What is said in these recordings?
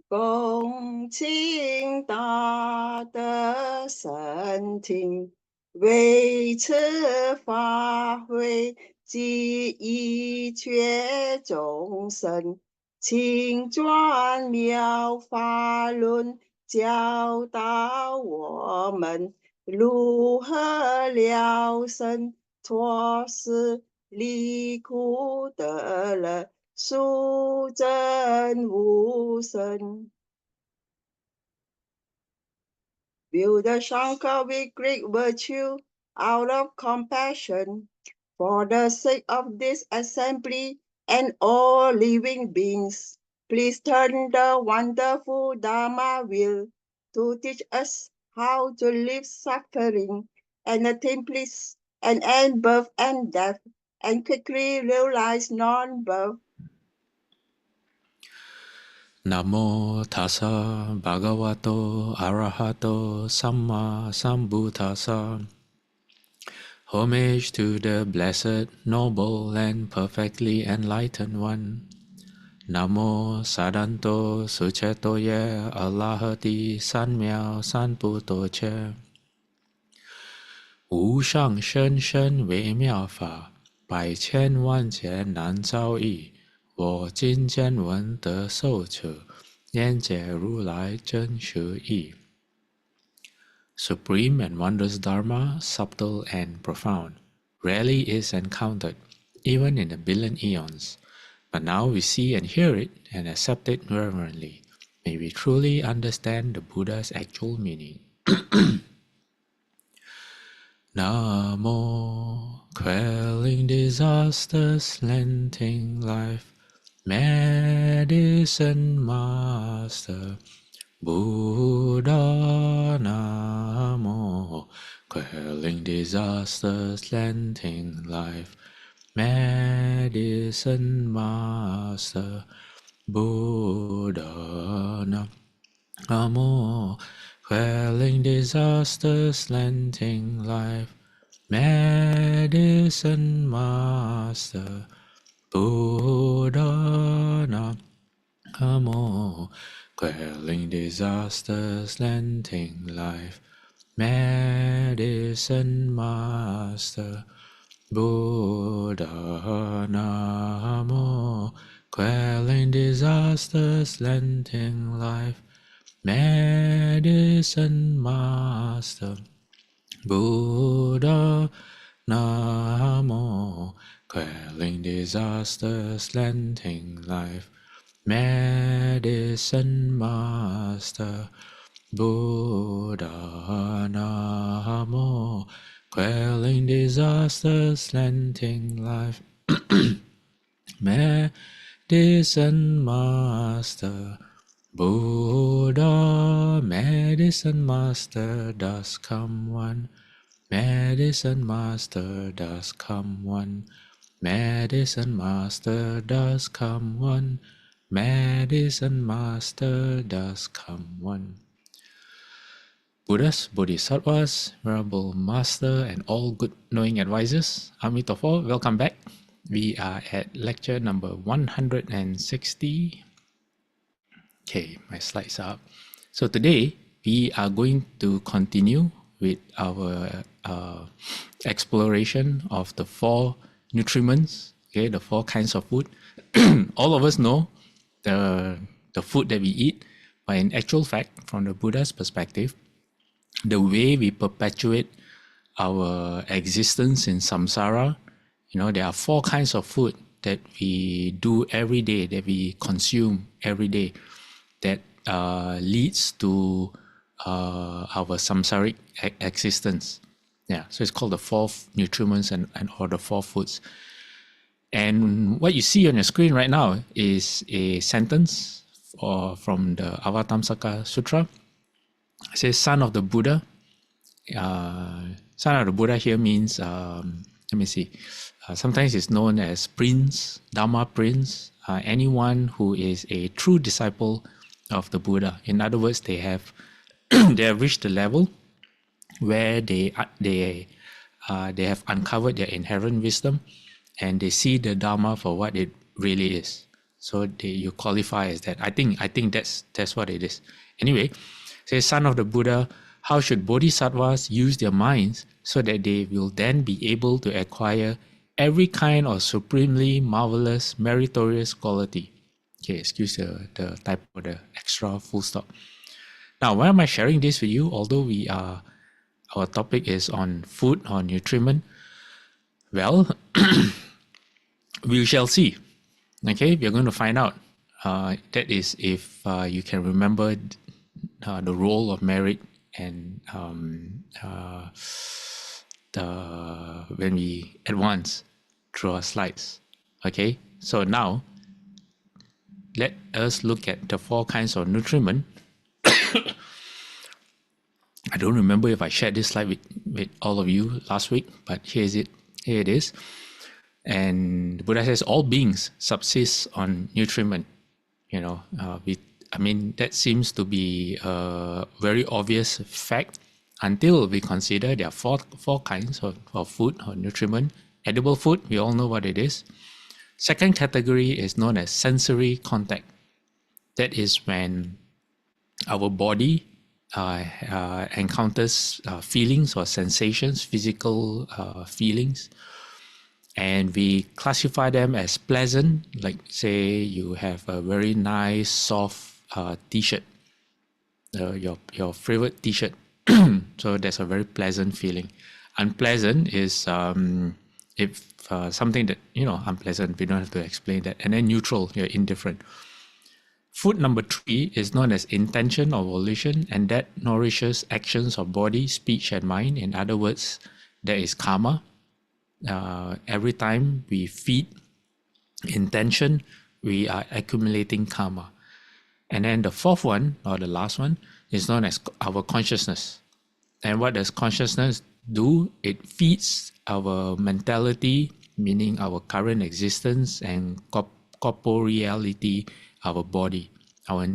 恭请大德圣听，为此法会及一切众生，请转妙法轮，教导我们如何了生脱死，离苦得乐，殊真无生。Build the Shankar with great virtue out of compassion for the sake of this assembly and all living beings. Please turn the wonderful Dharma wheel to teach us how to live suffering and attain bliss and end birth and death and quickly realize non-birth. Namo tassa bhagavato arahato samma sambuddhassa. Homage to the blessed, noble, and perfectly enlightened one. Namo sadanto suchetoye alahati sanmiao sanputo che. 无上甚深微妙法，百千万劫难遭遇。我今见闻得受持，愿解如来真实义。Supreme and wondrous Dharma, subtle and profound, rarely is encountered, even in a billion eons. But now we see and hear it and accept it reverently. May we truly understand the Buddha's actual meaning. Namo, quelling disasters, lengthening life, Medicine Master Buddha. Namo, quelling disasters, lengthening life, Medicine Master Buddha. Namo, quelling disasters, lengthening life, Medicine Master Buddha. Namo, quelling disasters, lengthening life, Medicine Master Buddha. Namo, quelling disasters, lengthening life, Medicine Master Buddha. Namo, quelling disasters, lengthening life, Medicine Master Buddha. Namo, quelling disasters, lengthening life, Medicine Master Buddha. Medicine Master does come one. Medicine Master does come one. Medicine Master does come one. Medicine Master does come one. Buddhas, Bodhisattvas, Venerable Master, and all good knowing advisors, Amitabha, welcome back. We are at lecture number 160. Okay, my slides are up. So today we are going to continue with our exploration of the 4 nutriments, okay, the 4 kinds of food. All of us know the food that we eat, but in actual fact, from the Buddha's perspective, the way we perpetuate our existence in samsara, there are 4 kinds of food that we do every day, that we consume every day, that leads to our samsaric existence. Yeah, so it's called the 4 nutriments and or the 4 foods. And what you see on your screen right now is a sentence from the Avatamsaka Sutra. It says, son of the Buddha. Son of the Buddha here means, let me see, sometimes it's known as prince, Dharma prince, anyone who is a true disciple of the Buddha. In other words, they have they have reached the level where they have uncovered their inherent wisdom and they see the Dharma for what it really is. So you qualify as that. I think that's what it is. Anyway, say, son of the Buddha, how should bodhisattvas use their minds so that they will then be able to acquire every kind of supremely marvelous, meritorious quality? Okay, excuse the type of the extra full stop. Now, why am I sharing this with you? Although our topic is on food or nutriment, well, we shall see. Okay, we're going to find out. That is if you can remember the role of merit and when we advance through our slides. Okay, so now let us look at the 4 kinds of nutriment. I don't remember if I shared this slide with all of you last week, but here it is. And the Buddha says all beings subsist on nutriment. That seems to be a very obvious fact until we consider there are four kinds of food or nutriment. Edible food, we all know what it is. Second category is known as sensory contact. That is when our body encounters feelings or sensations, physical feelings, and we classify them as pleasant. Like, say you have a very nice soft t-shirt, your favorite t-shirt. So that's a very pleasant feeling. Unpleasant is if something that unpleasant, we don't have to explain that. And then neutral, you're indifferent. Food number 3 is known as intention or volition, and that nourishes actions of body, speech, and mind. In other words, there is karma. Every time we feed intention, we are accumulating karma. And then the 4th one, or the last one, is known as our consciousness. And what does consciousness do? It feeds our mentality, meaning our current existence, and corporeality, our body, our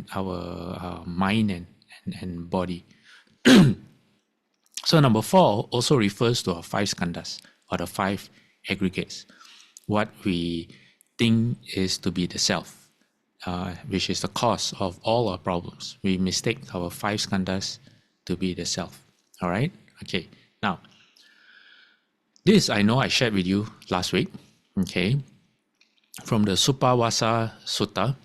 mind and body. So number 4 also refers to our 5 skandhas, or the 5 aggregates, what we think is to be the self, which is the cause of all our problems. We mistake our 5 skandhas to be the self. All right? Okay. Now, this I know I shared with you last week, okay, from the Supawasa Sutta,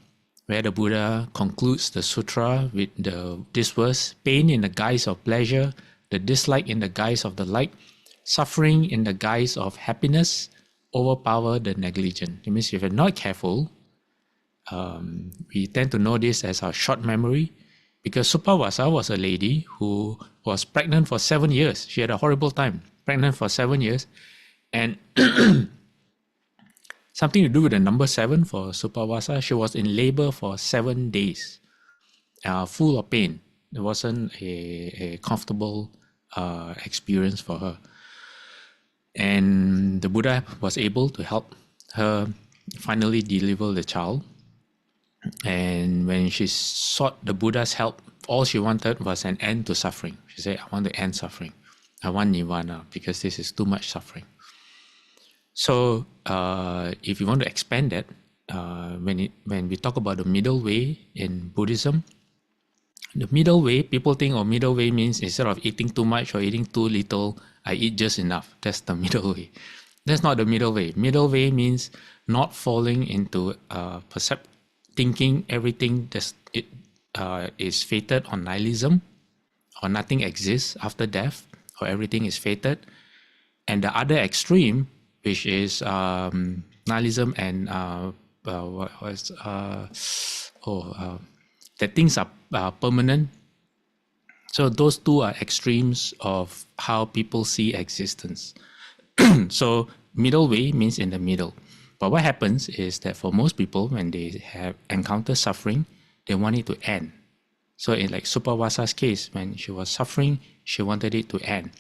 where the Buddha concludes the sutra with this verse: pain in the guise of pleasure, the dislike in the guise of delight, suffering in the guise of happiness overpower the negligent. It means if you're not careful, we tend to know this as our short memory, because Supawasa was a lady who was pregnant for 7 years. She had a horrible time, pregnant for 7 years, and something to do with the number 7 for Supawasa. She was in labor for 7 days, full of pain. It wasn't a comfortable experience for her. And the Buddha was able to help her finally deliver the child. And when she sought the Buddha's help, all she wanted was an end to suffering. She said, I want to end suffering. I want nirvana because this is too much suffering. So if you want to expand that, when we talk about the middle way in Buddhism, the middle way, people think, oh, middle way means instead of eating too much or eating too little, I eat just enough. That's the middle way. That's not the middle way. Middle way means not falling into thinking everything is fated on nihilism, or nothing exists after death, or everything is fated. And the other extreme, which is nihilism and that things are permanent. So those two are extremes of how people see existence. So middle way means in the middle. But what happens is that for most people, when they have encountered suffering, they want it to end. So in like Supawasa's case, when she was suffering, she wanted it to end.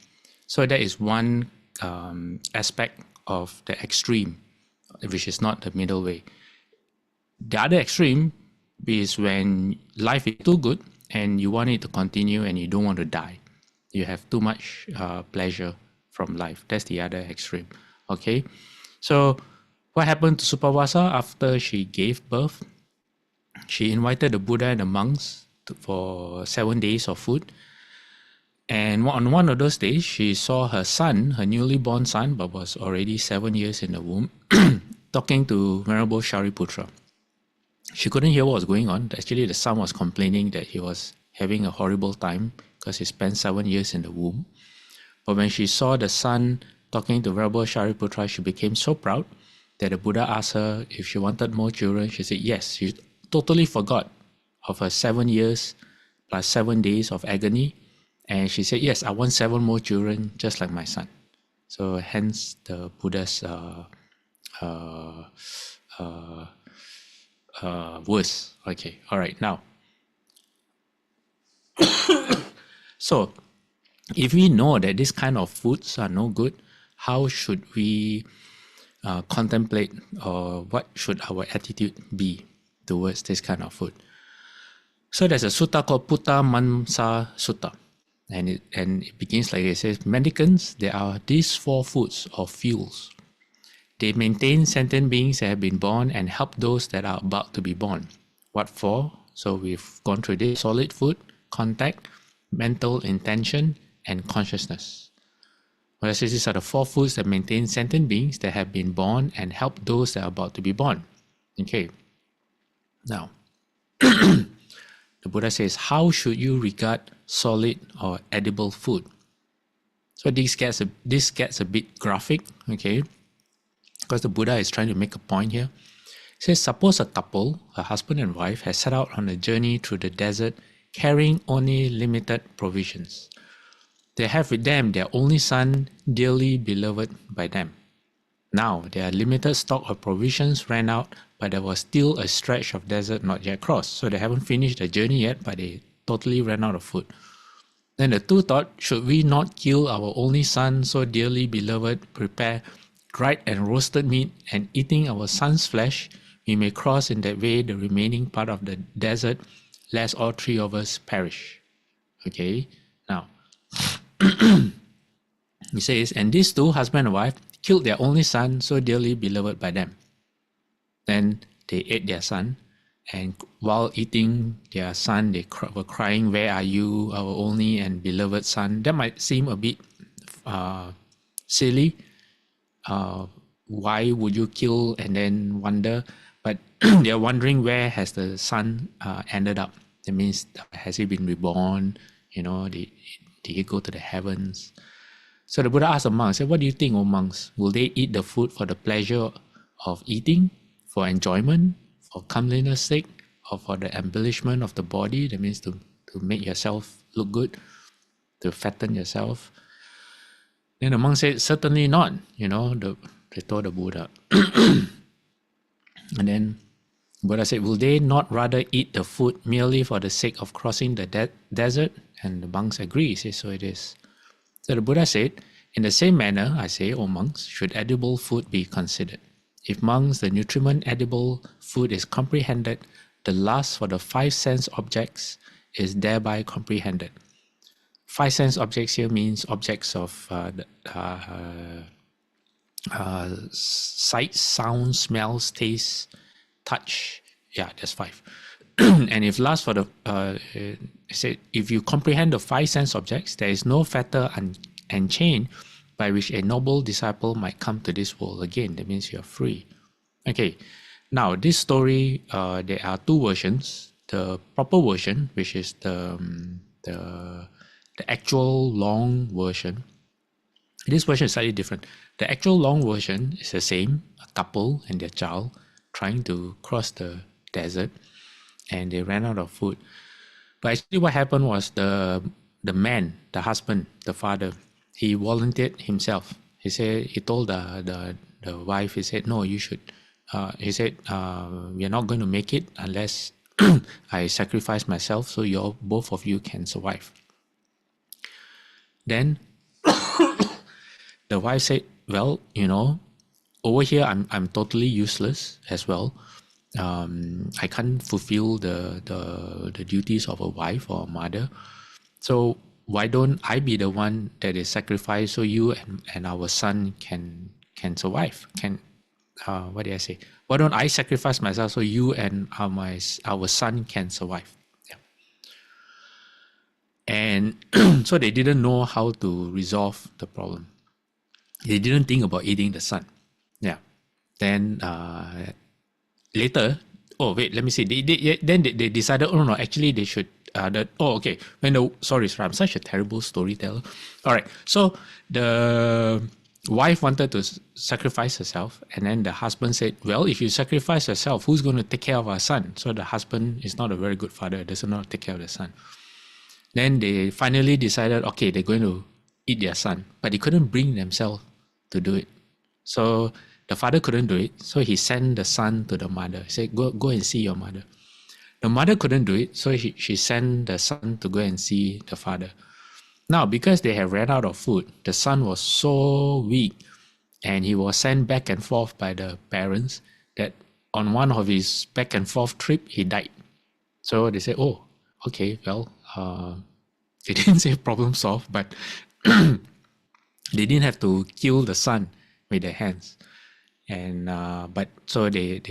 So that is one aspect of the extreme, which is not the middle way. The other extreme is when life is too good and you want it to continue and you don't want to die. You have too much pleasure from life. That's the other extreme. Okay, so what happened to Supawasa after she gave birth? she invited the Buddha and the monks for 7 days of food. And on one of those days, she saw her son, her newly born son, but was already 7 years in the womb, talking to Venerable Shariputra. She couldn't hear what was going on. Actually, the son was complaining that he was having a horrible time because he spent 7 years in the womb. But when she saw the son talking to Venerable Shariputra, she became so proud that the Buddha asked her if she wanted more children. She said yes. She totally forgot of her 7 years plus 7 days of agony. And she said, yes, I want 7 more children just like my son. So hence the Buddha's verse. Okay, all right, now. So if we know that this kind of foods are no good, how should we contemplate, or what should our attitude be towards this kind of food? So there's a sutta called Putta Mansa Sutta. And it begins like it says, mendicants, there are these 4 foods or fuels. They maintain sentient beings that have been born and help those that are about to be born. What for? So we've gone through this: solid food, contact, mental intention, and consciousness. Well, these are the 4 foods that maintain sentient beings that have been born and help those that are about to be born. Okay. Now, the Buddha says, how should you regard solid or edible food? So this gets a bit graphic, okay? Because the Buddha is trying to make a point here. He says, suppose a couple, a husband and wife, has set out on a journey through the desert carrying only limited provisions. They have with them their only son, dearly beloved by them. Now, their limited stock of provisions ran out, but there was still a stretch of desert not yet crossed. So they haven't finished the journey yet, but they totally ran out of food. Then the two thought, should we not kill our only son, so dearly beloved, prepare dried and roasted meat, and eating our son's flesh, we may cross in that way the remaining part of the desert, lest all 3 of us perish. Okay, now, he says, and these 2, husband and wife, killed their only son, so dearly beloved by them. Then they ate their son, and while eating their son, they were crying, where are you, our only and beloved son? That might seem a bit silly. Why would you kill and then wonder? But they're wondering, where has the son ended up? That means, has he been reborn? You know, did he go to the heavens? So the Buddha asked the monks, what do you think, O monks? Will they eat the food for the pleasure of eating, for enjoyment, for comeliness sake, or for the embellishment of the body? That means to make yourself look good, to fatten yourself. Then the monk said, certainly not. You know, they told the Buddha. And then Buddha said, will they not rather eat the food merely for the sake of crossing the desert? And the monks agree. He says, so it is. So the Buddha said, in the same manner, I say, O monks, should edible food be considered. If monks, the nutriment edible food is comprehended, the lust for the 5 sense objects is thereby comprehended. 5 sense objects here means objects of sight, sound, smells, taste, touch. Yeah, that's 5. And if last for the if you comprehend the 5 sense objects, there is no fetter and chain by which a noble disciple might come to this world again. That means you are free. Okay, now this story, there are 2 versions. The proper version, which is the actual long version. This version is slightly different. The actual long version is the same: a couple and their child trying to cross the desert, and they ran out of food. But actually what happened was the man, the husband, the father, he volunteered himself. He said, he told the wife, he said, no, you should, he said, we are not going to make it unless I sacrifice myself so both of you can survive. Then the wife said, well, you know, over here I'm totally useless as well. I can't fulfill the duties of a wife or a mother. So why don't I be the one that is sacrificed so you and our son can survive, can what did I say? Why don't I sacrifice myself so you and our son can survive? Yeah. And so they didn't know how to resolve the problem. They didn't think about eating the son. Yeah. Then later, oh wait, let me see. Then they decided, oh no, actually they should. Okay. Sorry, I'm such a terrible storyteller. All right. So the wife wanted to sacrifice herself, and then the husband said, well, if you sacrifice yourself, who's going to take care of our son? So the husband is not a very good father, doesn't know how to take care of the son. Then they finally decided, okay, they're going to eat their son, but they couldn't bring themselves to do it. So the father couldn't do it, so he sent the son to the mother. He said, go and see your mother. The mother couldn't do it, so she sent the son to go and see the father. Now, because they had ran out of food, the son was so weak and he was sent back and forth by the parents that on one of his back and forth trip, he died. So they said, oh, okay, well, they didn't say problem solved, but they didn't have to kill the son with their hands. And but so they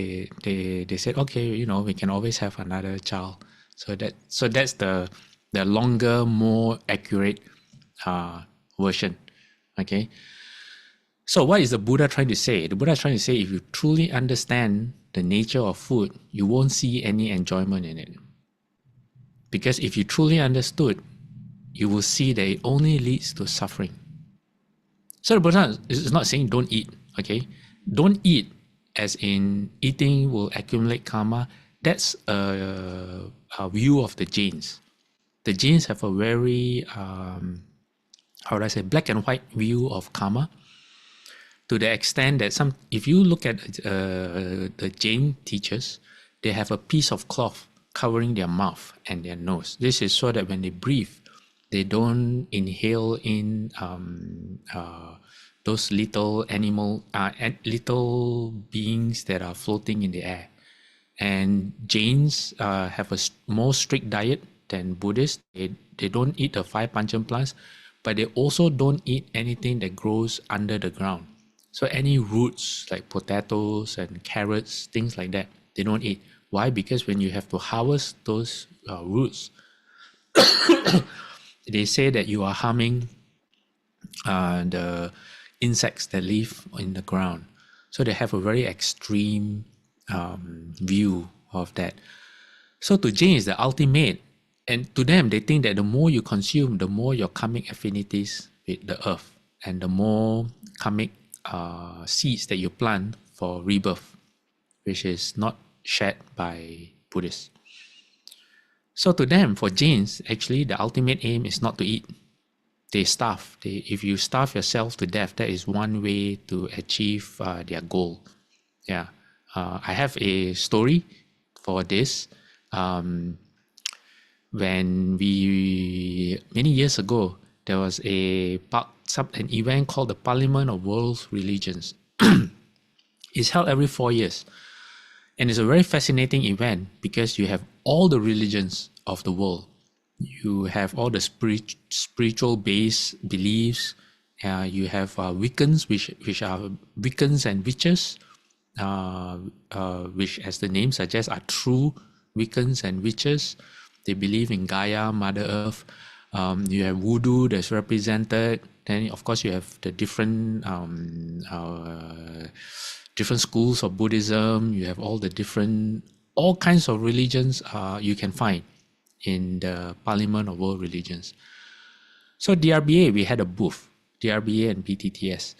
said, okay, we can always have another child. So that's the longer, more accurate version. Okay. So what is the Buddha trying to say? The Buddha is trying to say, if you truly understand the nature of food, you won't see any enjoyment in it. Because if you truly understood, you will see that it only leads to suffering. So the Buddha is not saying don't eat, okay? Don't eat as in eating will accumulate karma. That's a view of the Jains. The Jains have a very, black and white view of karma, to the extent that if you look at the Jain teachers, they have a piece of cloth covering their mouth and their nose. This is so that when they breathe, they don't inhale in those little little beings that are floating in the air. And Jains have a more strict diet than Buddhists. They don't eat the 5 pancham plants, but they also don't eat anything that grows under the ground. So any roots like potatoes and carrots, things like that, they don't eat. Why? Because when you have to harvest those roots, they say that you are harming the insects that live in the ground. So they have a very extreme view of that. So to Jain is the ultimate. And to them, they think that the more you consume, the more your karmic affinities with the earth, and the more karmic seeds that you plant for rebirth, which is not shared by Buddhists. So to them, for Jains, actually the ultimate aim is not to eat. They starve. If you starve yourself to death, that is one way to achieve their goal. Yeah, I have a story for this. When many years ago, there was an event called the Parliament of World Religions. It's held every 4 years. And it's a very fascinating event because you have all the religions of the world. You have all the spiritual based beliefs. You have Wiccans, which are Wiccans and witches, which, as the name suggests, are true Wiccans and witches. They believe in Gaia, Mother Earth. You have voodoo that's represented. Then, of course, you have the different schools of Buddhism. You have all kinds of religions you can find in the Parliament of World Religions. So DRBA, we had a booth, DRBA and BTTS,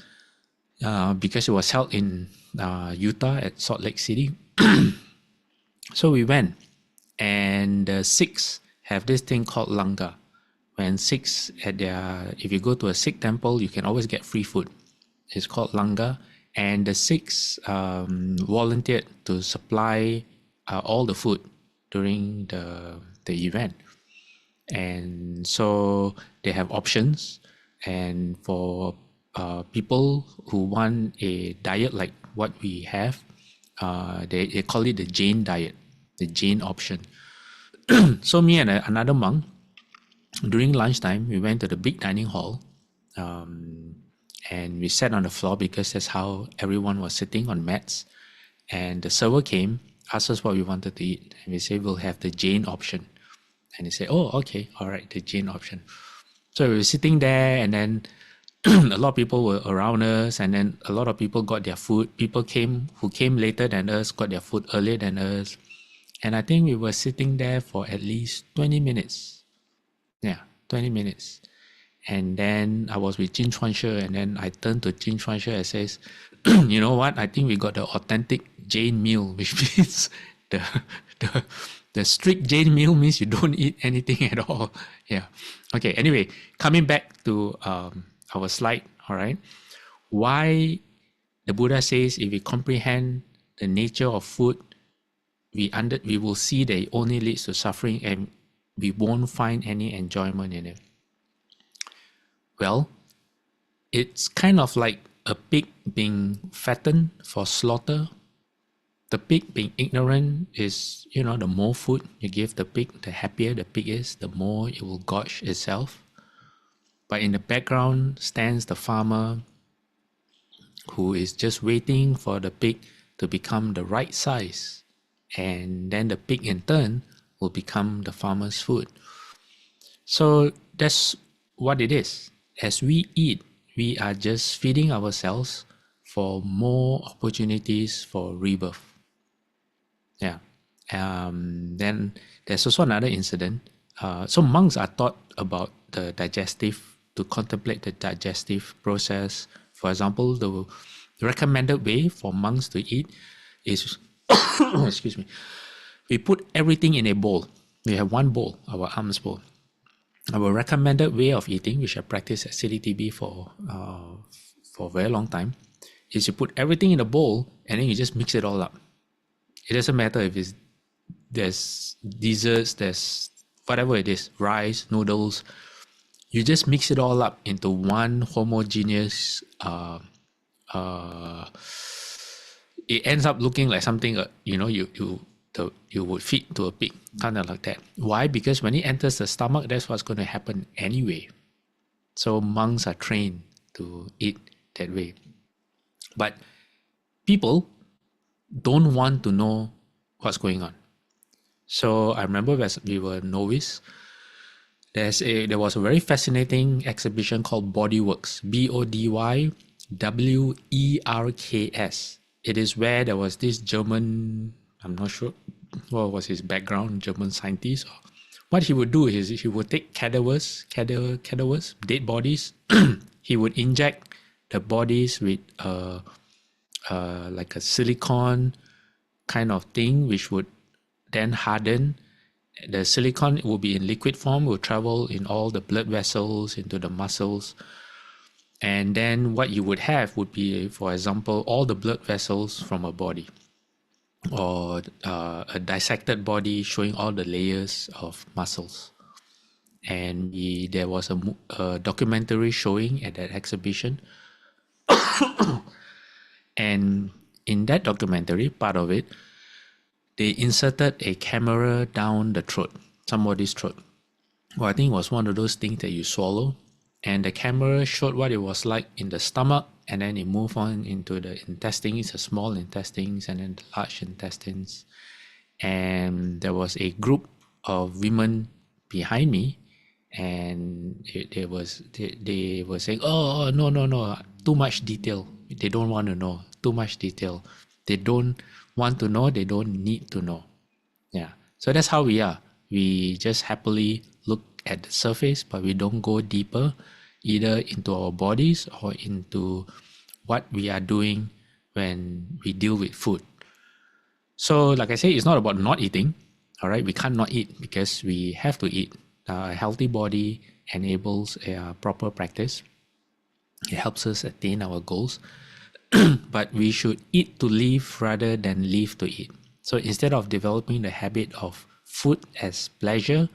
because it was held in Utah at Salt Lake City. So we went, and the Sikhs have this thing called Langar. When Sikhs if you go to a Sikh temple, you can always get free food. It's called Langar, and the Sikhs volunteered to supply all the food during the event. And so they have options, and for people who want a diet like what we have, they call it the Jain diet, the Jain option. So me and another monk, during lunchtime, we went to the big dining hall, and we sat on the floor because that's how everyone was sitting on mats. And the server came, asked us what we wanted to eat, and we said we'll have the Jane option. And he said, oh, okay, all right, the Jane option. So we were sitting there, and then a lot of people were around us, and then a lot of people got their food. People who came later than us got their food earlier than us. And I think we were sitting there for at least 20 minutes. Yeah, 20 minutes. And then I was with Jin Chuanshe, and then I turned to Jin Chuanshe and says, you know what? I think we got the authentic Jain meal, which means the the the strict Jain meal means you don't eat anything at all. Yeah. Okay. Anyway, coming back to our slide. All right. Why the Buddha says if we comprehend the nature of food, we will see that it only leads to suffering, and we won't find any enjoyment in it. Well, it's kind of like a pig being fattened for slaughter. The pig being ignorant is, the more food you give the pig, the happier the pig is, the more it will gorge itself. But in the background stands the farmer who is just waiting for the pig to become the right size. And then the pig in turn will become the farmer's food. So that's what it is. As we eat, we are just feeding ourselves for more opportunities for rebirth. Yeah. Then there's also another incident. So monks are taught about the to contemplate the digestive process. For example, the recommended way for monks to eat is, excuse me, we put everything in a bowl. We have one bowl, our alms bowl. Our recommended way of eating, which I practiced at CDTB for a very long time, is you put everything in a bowl and then you just mix it all up. It doesn't matter if there's desserts, there's whatever it is, rice, noodles. You just mix it all up into one homogeneous. It ends up looking like something you would feed to a pig, kind of like that. Why? Because when it enters the stomach, that's what's going to happen anyway. So monks are trained to eat that way. But people don't want to know what's going on. So I remember as we were novice, there was a very fascinating exhibition called Bodyworks, BODYWERKS. It is where there was this German, I'm not sure what was his background, German scientist. What he would do is he would take cadavers, dead bodies. He would inject the bodies with like a silicone kind of thing, which would then harden. The silicone will be in liquid form, will travel in all the blood vessels, into the muscles. And then what you would have would be, for example, all the blood vessels from a body, or a dissected body showing all the layers of muscles. And there was a documentary showing at that exhibition. And in that documentary, part of it, they inserted a camera down the throat, somebody's throat. Well, I think it was one of those things that you swallow. And the camera showed what it was like in the stomach, and then it moved on into the intestines, the small intestines, and then the large intestines. And there was a group of women behind me, and they were saying, oh, no, too much detail. They don't want to know, too much detail. They don't want to know, they don't need to know. Yeah. So that's how we are. We just happily look at the surface, but we don't go deeper, either into our bodies or into what we are doing when we deal with food. So like I say, it's not about not eating. All right, we can't not eat because we have to eat. A healthy body enables a proper practice. It helps us attain our goals. But we should eat to live rather than live to eat. So instead of developing the habit of food as pleasure,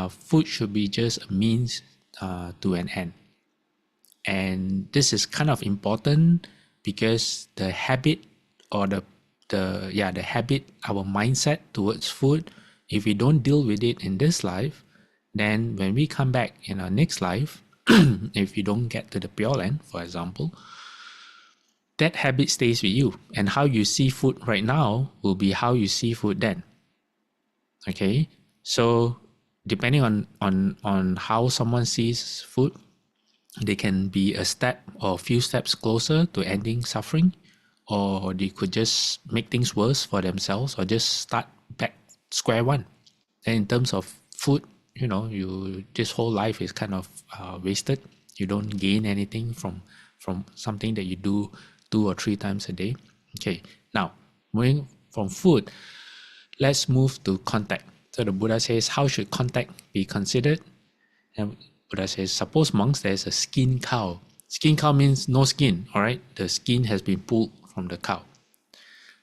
food should be just a means to an end. And this is kind of important because the habit, or the habit, our mindset towards food, if we don't deal with it in this life, then when we come back in our next life, if you don't get to the Pure Land, for example, that habit stays with you. And how you see food right now will be how you see food then. Okay? So depending on how someone sees food, they can be a step or a few steps closer to ending suffering, or they could just make things worse for themselves, or just start back square one. And in terms of food, this whole life is kind of wasted. You don't gain anything from something that you do 2 or 3 times a day. Okay, now moving from food, let's move to contact. So the Buddha says, how should contact be considered? And Buddha says, suppose monks, there's a skin cow. Skin cow means no skin, all right? The skin has been pulled from the cow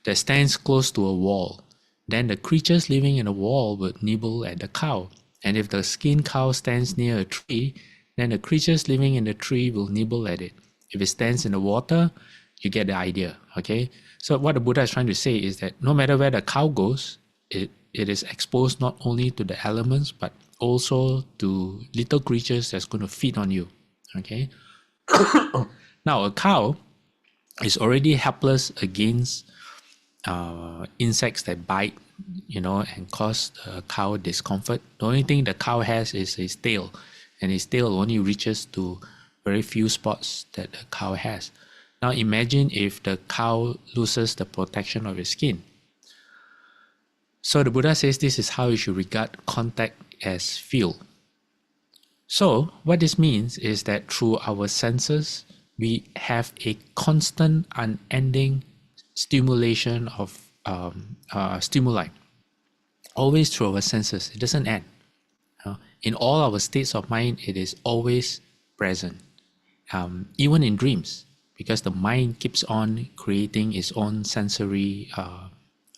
that stands close to a wall. Then the creatures living in the wall would nibble at the cow. And if the skin cow stands near a tree, then the creatures living in the tree will nibble at it. If it stands in the water, you get the idea, okay? So what the Buddha is trying to say is that no matter where the cow goes, it is exposed not only to the elements, but also to little creatures that's going to feed on you, okay? Now, a cow is already helpless against insects that bite, and cause the cow discomfort. The only thing the cow has is his tail, and his tail only reaches to very few spots that the cow has. Now imagine if the cow loses the protection of its skin. So the Buddha says this is how you should regard contact as feel. So what this means is that through our senses, we have a constant, unending stimulation of stimuli, always through our senses. It doesn't end. In all our states of mind, it is always present, even in dreams, because the mind keeps on creating its own sensory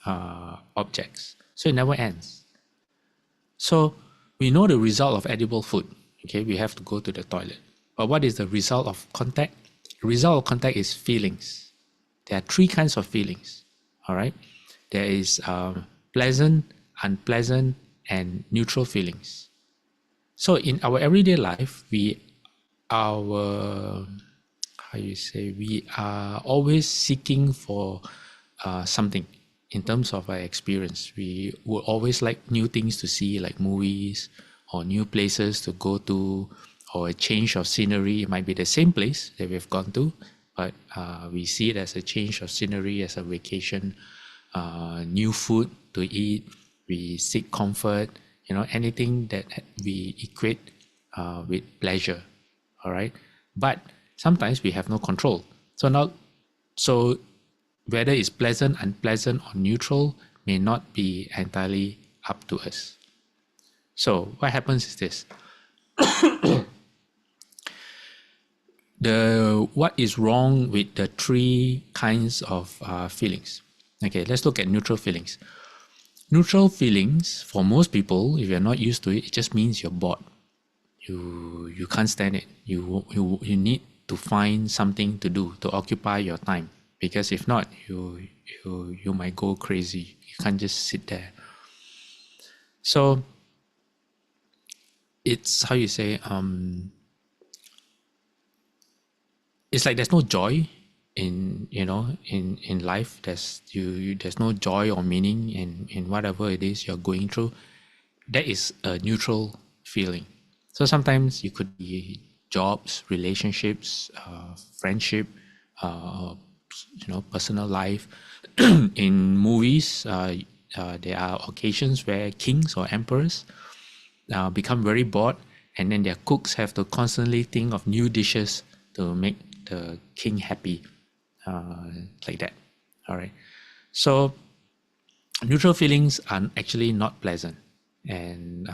objects. So it never ends. So we know the result of edible food. Okay, we have to go to the toilet. But what is the result of contact? The result of contact is feelings. There are 3 kinds of feelings. All right, there is pleasant, unpleasant, and neutral feelings. So in our everyday life, we are always seeking for something. In terms of our experience, we would always like new things to see, like movies or new places to go to, or a change of scenery. It might be the same place that we've gone to, but we see it as a change of scenery, as a vacation, new food to eat. We seek comfort, anything that we equate with pleasure. All right, but sometimes we have no control. So whether it's pleasant, unpleasant, or neutral may not be entirely up to us. So what happens is this. What is wrong with the 3 kinds of feelings? Okay, let's look at neutral feelings. Neutral feelings, for most people, if you're not used to it, it just means you're bored. You can't stand it. You need to find something to do to occupy your time, because if not, you might go crazy. You can't just sit there. So it's how you say, it's like there's no joy in life. There's no joy or meaning in whatever it is you're going through. That is a neutral feeling. So sometimes you could be jobs, relationships, friendship, personal life. In movies, there are occasions where kings or emperors become very bored, and then their cooks have to constantly think of new dishes to make the king happy, like that. All right. So neutral feelings are actually not pleasant, and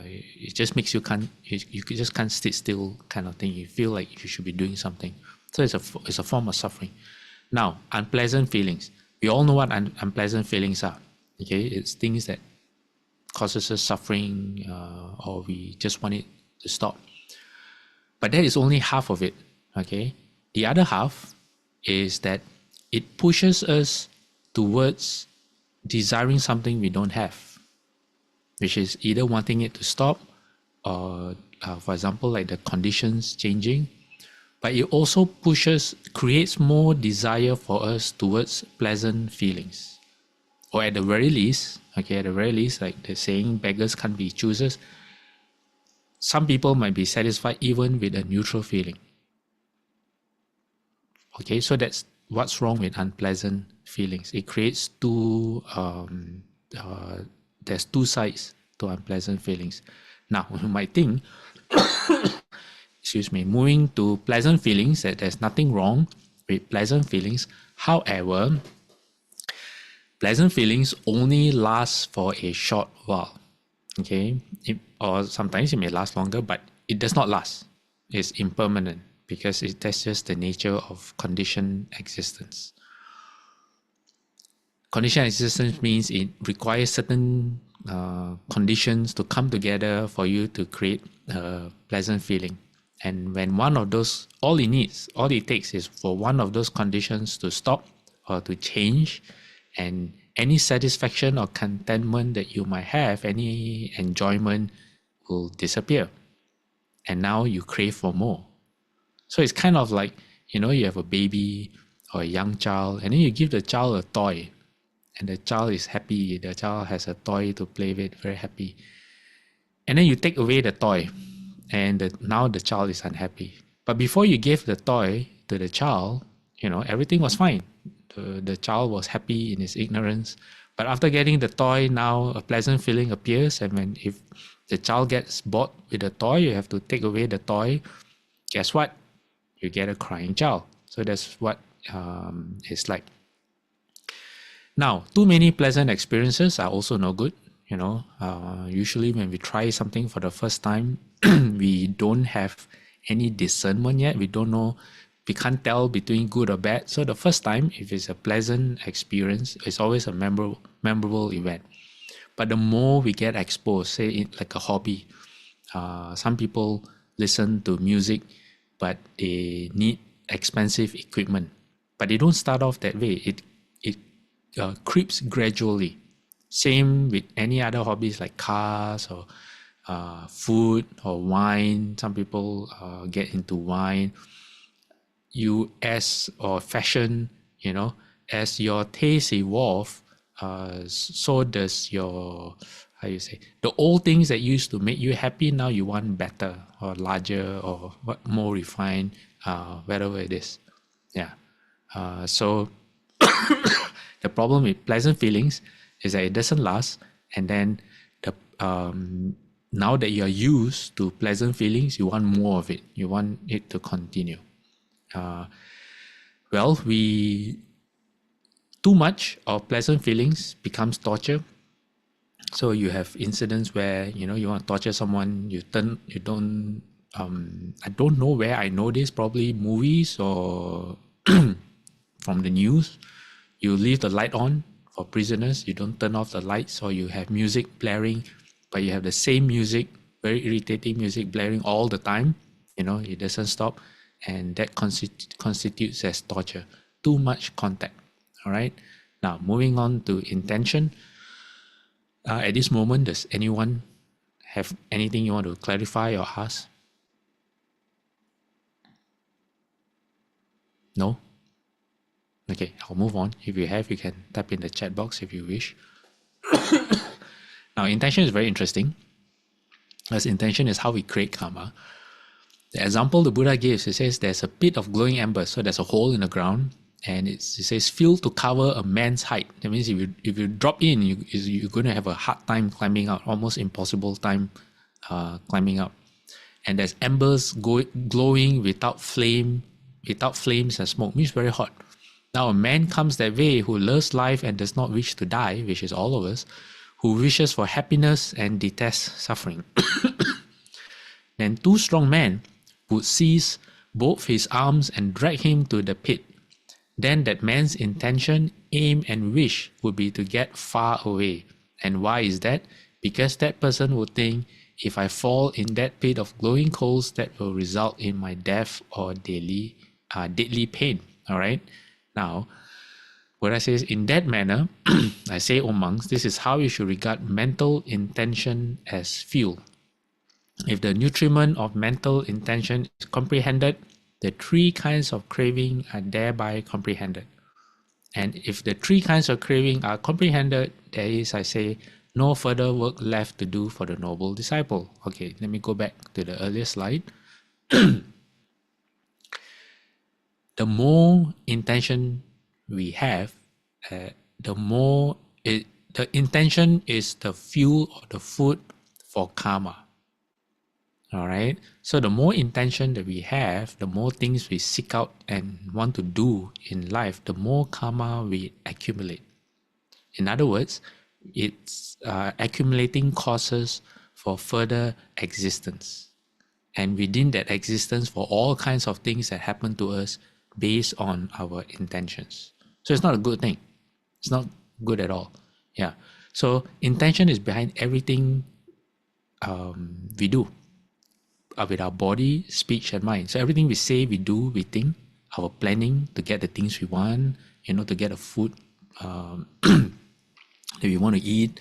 it just makes you just can't sit still, kind of thing. You feel like you should be doing something. So it's a form of suffering. Now, unpleasant feelings. We all know what unpleasant feelings are. Okay, it's things that causes us suffering, or we just want it to stop. But that is only half of it. Okay, the other half is that it pushes us towards desiring something we don't have, which is either wanting it to stop or for example, like the conditions changing, but it also creates more desire for us towards pleasant feelings. Or at the very least, like the saying, beggars can't be choosers. Some people might be satisfied even with a neutral feeling. Okay, so that's what's wrong with unpleasant feelings. It creates there's two sides to unpleasant feelings. Now, you might think, moving to pleasant feelings, that there's nothing wrong with pleasant feelings. However, pleasant feelings only last for a short while. Okay, or sometimes it may last longer, but it does not last. It's impermanent because that's just the nature of conditioned existence. Conditioned existence means it requires certain conditions to come together for you to create a pleasant feeling. And when one of those, all it takes is for one of those conditions to stop or to change, and any satisfaction or contentment that you might have, any enjoyment will disappear. And now you crave for more. So it's kind of like, you have a baby or a young child, and then you give the child a toy, and the child is happy. The child has a toy to play with, very happy. And then you take away the toy, and now the child is unhappy. But before you gave the toy to the child, everything was fine. The child was happy in his ignorance. But after getting the toy, now a pleasant feeling appears. And if the child gets bored with the toy, you have to take away the toy. Guess what? You get a crying child. So that's what it's like. Now, too many pleasant experiences are also no good. Usually when we try something for the first time, we don't have any discernment yet. We don't know, we can't tell between good or bad. So the first time, if it's a pleasant experience, it's always a memorable event. But the more we get exposed, say it like a hobby, some people listen to music, but they need expensive equipment. But they don't start off that way. It creeps gradually. Same with any other hobbies like cars or food or wine. Some people get into wine. Or fashion, as your taste evolve, so does your, the old things that used to make you happy, now you want better or larger or more refined, whatever it is. Yeah. So the problem with pleasant feelings is that it doesn't last, and then now that you're used to pleasant feelings, you want more of it. You want it to continue. Too much of pleasant feelings becomes torture. So you have incidents where you want to torture someone. I don't know where I know this. Probably movies or from the news. You leave the light on for prisoners. You don't turn off the lights, or you have music blaring, but you have the same music, very irritating music blaring all the time. It doesn't stop, and that constitutes as torture. Too much contact. All right. Now moving on to intention. At this moment, does anyone have anything you want to clarify or ask? No? Okay, I'll move on. If you have, you can type in the chat box if you wish. Now, intention is very interesting, as intention is how we create karma. The example the Buddha gives, it says there's a pit of glowing embers, so there's a hole in the ground, and it says filled to cover a man's height. That means if you drop in, you're going to have a hard time climbing out, almost impossible time climbing up. And there's embers glowing without flames and smoke, means very hot. Now a man comes that way who loves life and does not wish to die, which is all of us, who wishes for happiness and detests suffering. Then two strong men would seize both his arms and drag him to the pit. Then that man's intention, aim and wish would be to get far away. And why is that? Because that person would think, if I fall in that pit of glowing coals, that will result in my death or deadly pain. All right. Now, Buddha says, in that manner, I say, O monks, this is how you should regard mental intention as fuel. If the nutriment of mental intention is comprehended, the three kinds of craving are thereby comprehended. And if the three kinds of craving are comprehended, there is, I say, no further work left to do for the noble disciple. Okay, let me go back to the earlier slide. The more intention we have, the more the intention is the fuel or the food for karma. All right. So the more intention that we have, the more things we seek out and want to do in life, the more karma we accumulate. In other words, it's accumulating causes for further existence. And within that existence, for all kinds of things that happen to us based on our intentions. So it's not a good thing. It's not good at all. Yeah. So intention is behind everything we do with our body, speech, and mind. So everything we say, we do, we think, our planning to get the things we want, to get the food that we want to eat,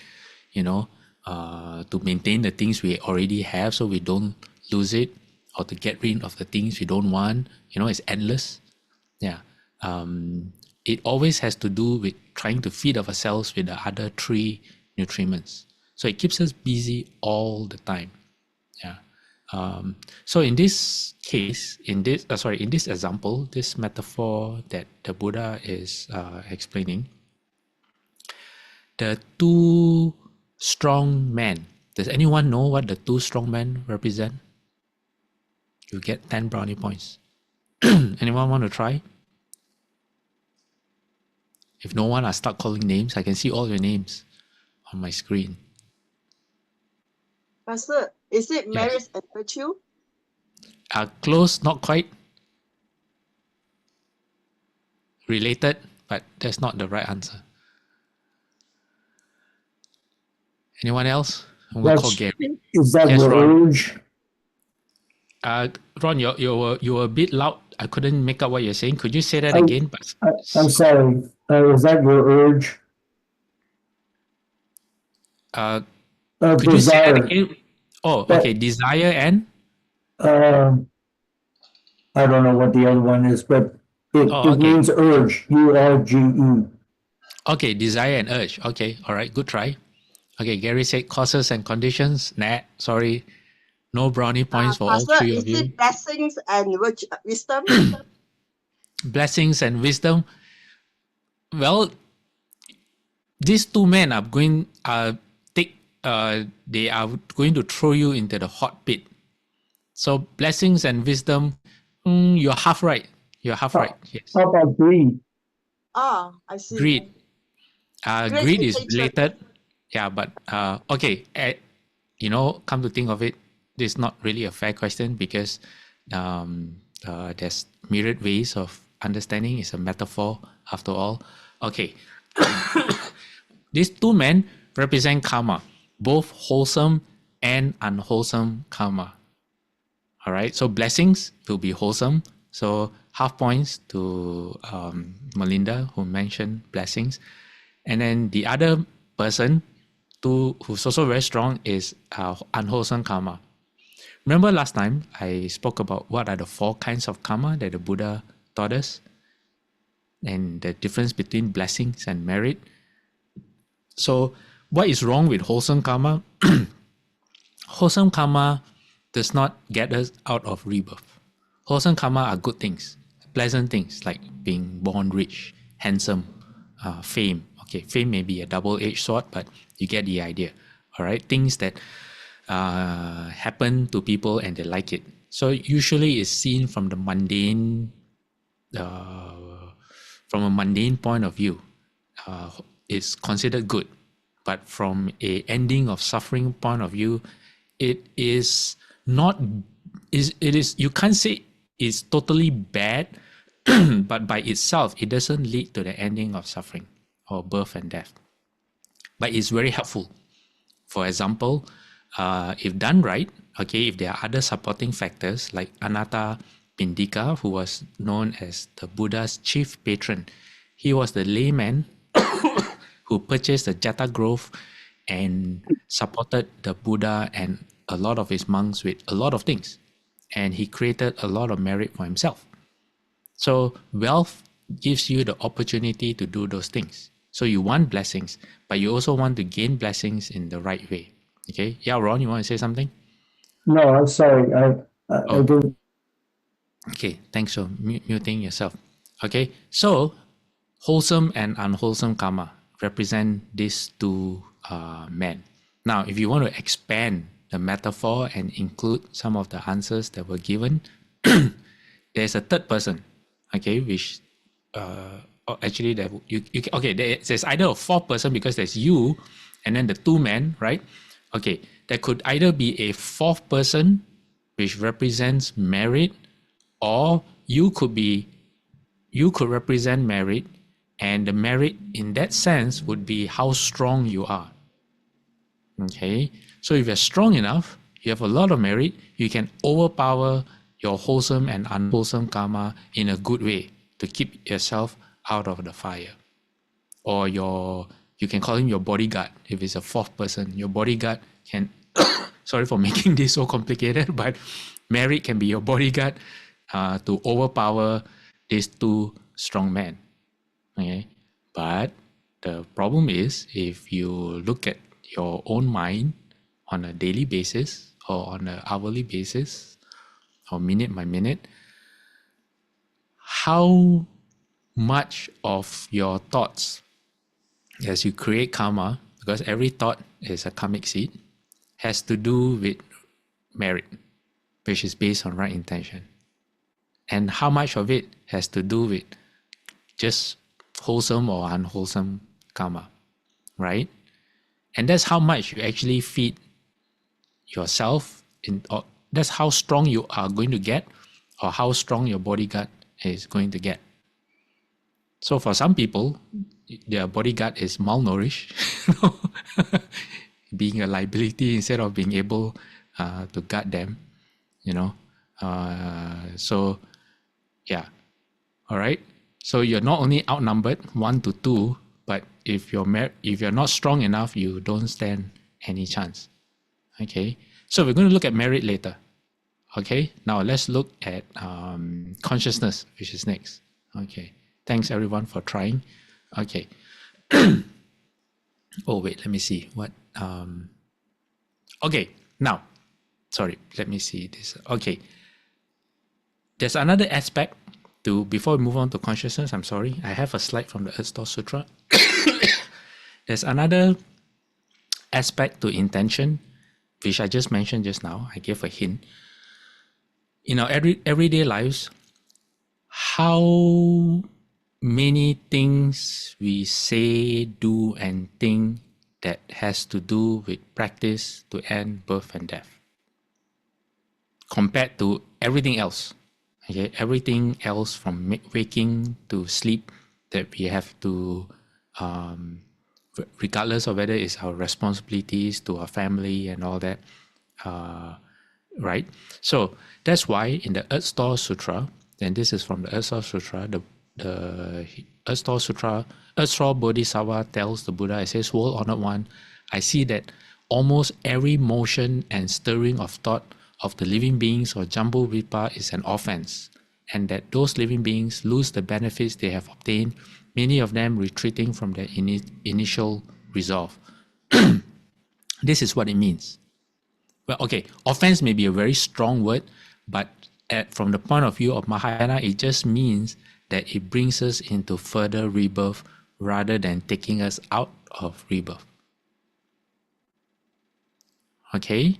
to maintain the things we already have so we don't lose it, or to get rid of the things we don't want, it's endless. Yeah. It always has to do with trying to feed ourselves with the other three nutriments. So it keeps us busy all the time. Yeah. So in this case, in this example, this metaphor that the Buddha is explaining, the two strong men. Does anyone know what the two strong men represent? You get 10 brownie points. Anyone want to try? If no one, I'll start calling names. I can see all your names on my screen. Pastor, is it Yes. merit and virtue? Close, not quite. Related, but that's not the right answer. Anyone else? I'm going to call Gary. Is that Yes, the Ron. urge? Ron, you were a bit loud. I couldn't make out what you're saying. Could you say that again? But I'm sorry. Is that your urge? Could you say that Desire. again? Oh, okay. Desire and? I don't know what the other one is, but it means urge. URGE. Okay, desire and urge. Okay, all right. Good try. Okay, Gary said causes and conditions. Nah, sorry. No brownie points for all Pastor, three is of you. it blessings and wisdom? Blessings and wisdom. Well, these two men are going they are going to throw you into the hot pit. So blessings and wisdom, you're half right. You're half right. Yes. How about greed? I see. Greed. Greed is hatred. related. Yeah, but okay. Come to think of it, this is not really a fair question because there's myriad ways of understanding. It's a metaphor after all. Okay. These two men represent karma, both wholesome and unwholesome karma. All right. So blessings will be wholesome. So half points to Melinda, who mentioned blessings. And then the other person who's also very strong is unwholesome karma. Remember last time I spoke about what are the four kinds of karma that the Buddha taught us and the difference between blessings and merit. So what is wrong with wholesome karma? Wholesome karma does not get us out of rebirth. Wholesome karma are good things, pleasant things like being born rich, handsome, fame. Okay, fame may be a double-edged sword, but you get the idea. All right, things that happen to people and they like it. So usually it's seen from the mundane, from a mundane point of view. It's considered good, but from a ending of suffering point of view, it is not. It is you can't say it's totally bad, but by itself it doesn't lead to the ending of suffering or birth and death. But it's very helpful. For example, if done right, okay, if there are other supporting factors like Anatta Pindika, who was known as the Buddha's chief patron, he was the layman who purchased the Jata Grove and supported the Buddha and a lot of his monks with a lot of things, and he created a lot of merit for himself. So wealth gives you the opportunity to do those things. So you want blessings, but you also want to gain blessings in the right way. Okay. Yeah, Ron, you want to say something? No, I'm sorry. I Oh, didn't. okay. Thanks for muting yourself. Okay. So wholesome and unwholesome karma represent these two men. Now, if you want to expand the metaphor and include some of the answers that were given, there's a third person, okay, which actually that okay, there's either a fourth person because there's you and then the two men, right? Okay, there could either be a fourth person which represents merit, or you could represent merit, and the merit in that sense would be how strong you are. Okay, so if you're strong enough, you have a lot of merit, you can overpower your wholesome and unwholesome karma in a good way to keep yourself out of the fire. Or you can call him your bodyguard. If it's a fourth person, your bodyguard can sorry for making this so complicated, but merit can be your bodyguard to overpower these two strong men. Okay, but the problem is, if you look at your own mind on a daily basis or on an hourly basis or minute by minute, how much of your thoughts as you create karma, because every thought is a karmic seed, has to do with merit, which is based on right intention, and how much of it has to do with just wholesome or unwholesome karma, right? And that's how much you actually feed yourself in, or that's how strong you are going to get, or how strong your bodyguard is going to get. So for some people, their bodyguard is malnourished, being a liability instead of being able to guard them, you know. So yeah, all right. So you're not only outnumbered 1 to 2, but if you're not strong enough, you don't stand any chance. Okay, so we're going to look at merit later. Okay, now let's look at consciousness, which is next. Okay, thanks everyone for trying. Okay. Oh wait, let me see what. Okay, now, sorry, let me see this. Okay, there's another aspect to, before we move on to consciousness. I'm sorry, I have a slide from the Earth Store Sutra. There's another aspect to intention, which I just mentioned just now. I gave a hint. In our everyday lives, how many things we say, do, and think that has to do with practice to end birth and death, compared to everything else. Okay, everything else from waking to sleep that we have to, regardless of whether it's our responsibilities to our family and all that, right? So that's why in the Earth Store Sutra, and this is from the Earth Store Sutra, the Earth Store Sutra, Earth Store Bodhisattva tells the Buddha, it says, "World Honored One, I see that almost every motion and stirring of thought of the living beings or Jambudvipa is an offense, and that those living beings lose the benefits they have obtained, many of them retreating from their initial resolve." This is what it means. Well, okay, offense may be a very strong word, but from the point of view of Mahayana, it just means that it brings us into further rebirth rather than taking us out of rebirth. Okay,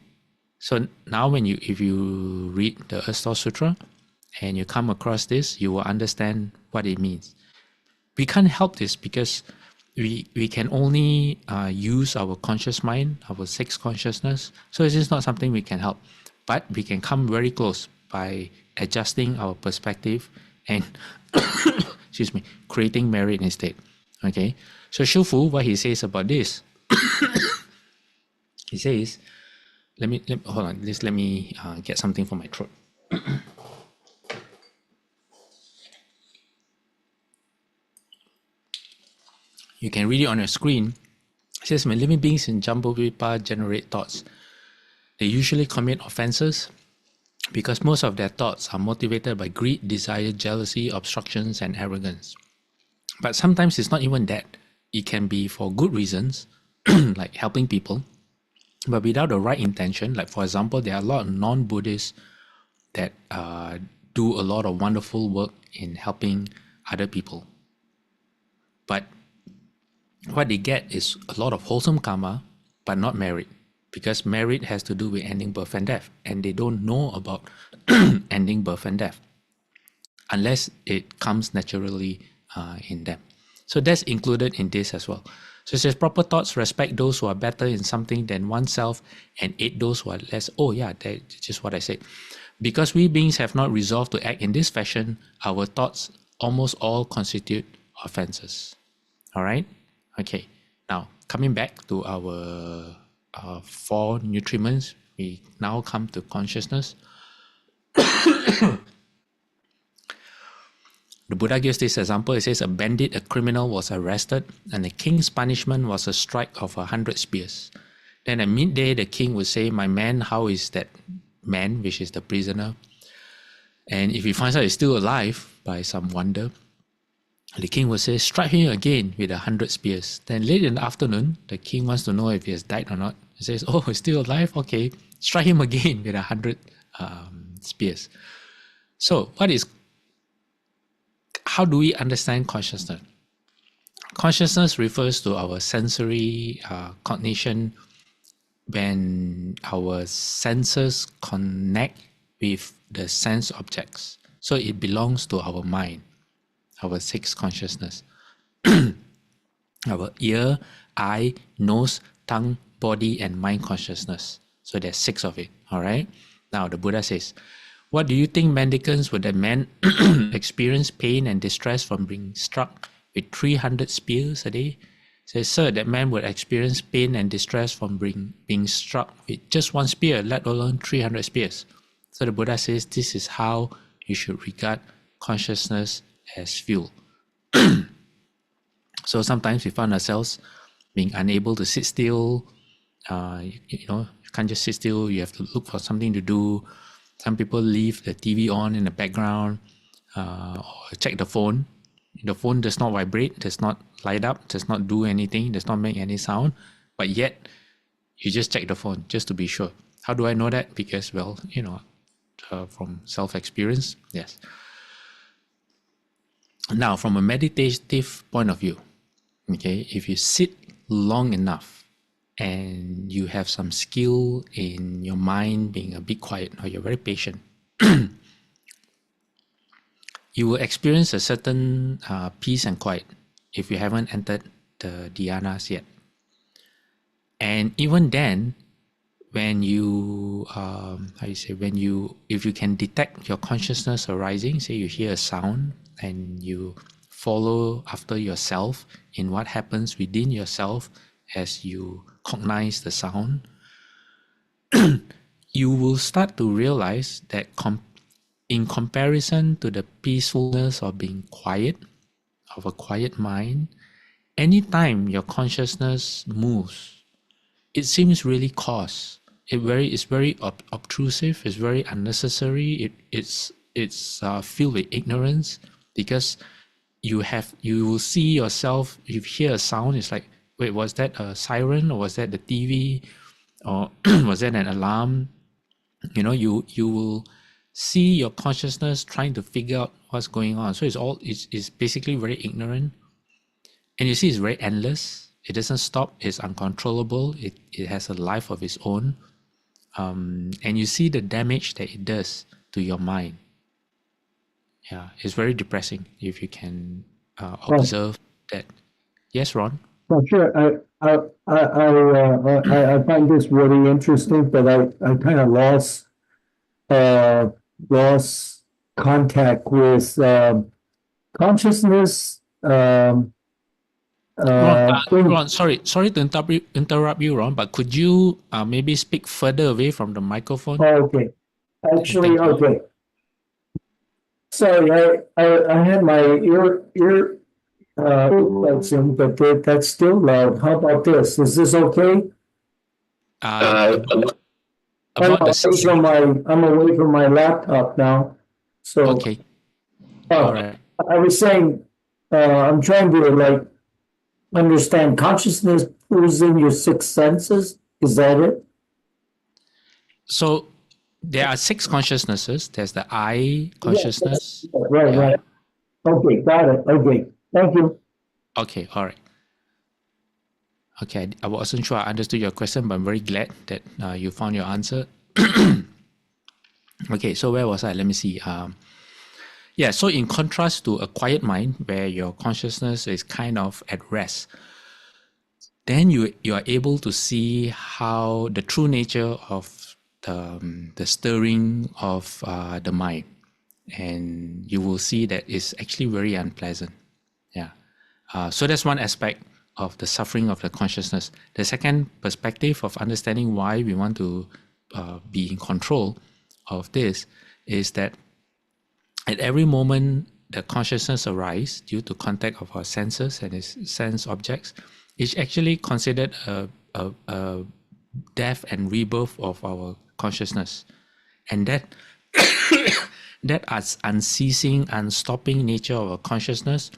so now if you read the Earth Store Sutra and you come across this, you will understand what it means. We can't help this because we can only use our conscious mind, our sixth consciousness. So this is not something we can help, but we can come very close by adjusting our perspective and excuse me, creating merit instead. Okay, so Shufu, what he says about this, he says, let me hold on, let me get something for my throat. You can read it on your screen. It says, when living beings in Jambudvipa generate thoughts, They usually commit offenses because most of their thoughts are motivated by greed, desire, jealousy, obstructions, and arrogance. But sometimes it's not even that. It can be for good reasons, like helping people, but without the right intention. Like, for example, there are a lot of non-Buddhists that do a lot of wonderful work in helping other people. But what they get is a lot of wholesome karma, but not merit, because merit has to do with ending birth and death, and they don't know about ending birth and death unless it comes naturally in them. So that's included in this as well. So it says proper thoughts respect those who are better in something than oneself and aid those who are less. Oh yeah, that's just what I said. Because we beings have not resolved to act in this fashion, our thoughts almost all constitute offenses. All right? Okay. Now, coming back to our 4 nutriments, we now come to consciousness. The Buddha gives this example. It says, a bandit, a criminal, was arrested, and the king's punishment was a strike of 100 spears. Then at midday, the king would say, my man, how is that man, which is the prisoner? And if he finds out he's still alive by some wonder, the king will say, strike him again with 100 spears. Then late in the afternoon, the king wants to know if he has died or not. He says, oh, he's still alive? Okay, strike him again with 100 spears. So how do we understand consciousness? Consciousness refers to our sensory cognition when our senses connect with the sense objects. So it belongs to our mind, our 6 consciousness. Our ear, eye, nose, tongue, body, and mind consciousness. So there's 6 of it, all right? Now the Buddha says, what do you think mendicants would that man experience pain and distress from being struck with 300 spears a day? Says, sir, that man would experience pain and distress from being struck with just 1 spear, let alone 300 spears. So the Buddha says this is how you should regard consciousness as fuel. So sometimes we find ourselves being unable to sit still. You can't just sit still. You have to look for something to do. Some people leave the TV on in the background or check the phone. The phone does not vibrate, does not light up, does not do anything, does not make any sound, but yet you just check the phone just to be sure. How do I know that? Because, well, from self-experience, yes. Now, from a meditative point of view, okay, if you sit long enough and you have some skill in your mind being a bit quiet, or you're very patient, you will experience a certain peace and quiet if you haven't entered the dhyanas yet. And even then, when you, if you can detect your consciousness arising, say you hear a sound and you follow after yourself in what happens within yourself as you cognize the sound, you will start to realize that in comparison to the peacefulness of being quiet, of a quiet mind, anytime your consciousness moves, it seems really coarse. It's very obtrusive. It's very unnecessary. It's filled with ignorance, because you will see yourself. If you hear a sound, it's like, wait, was that a siren, or was that the TV, or was that an alarm? You will see your consciousness trying to figure out what's going on. So it's basically very ignorant, and you see it's very endless. It doesn't stop. It's uncontrollable. It has a life of its own, and you see the damage that it does to your mind. Yeah, it's very depressing if you can observe that. Yes, Ron? Well, sure. I find this really interesting, but I kind of lost contact with consciousness. Ron, sorry to interrupt you, Ron, but could you maybe speak further away from the microphone? Okay. Actually, Thank you. okay. Sorry, I had my earbuds in, but that's still loud. How about this? Is this okay? A about the six. I'm away from my laptop now. So, Okay. All right. I was saying, I'm trying to like understand consciousness is in your six senses. Is that it? So there are six consciousnesses. There's the I consciousness. Right, Yeah. right. Okay, got it. Okay, thank you. Okay, all right. Okay, I wasn't sure I understood your question, but I'm very glad that you found your answer. Okay, so where was I? Let me see. Yeah, so in contrast to a quiet mind where your consciousness is kind of at rest, then you are able to see how the true nature of the stirring of the mind, and you will see that it's actually very unpleasant. Yeah. So that's one aspect of the suffering of the consciousness. The second perspective of understanding why we want to be in control of this is that at every moment the consciousness arises due to contact of our senses and its sense objects, it's actually considered a death and rebirth of our consciousness. And that that unceasing, unstopping nature of our consciousness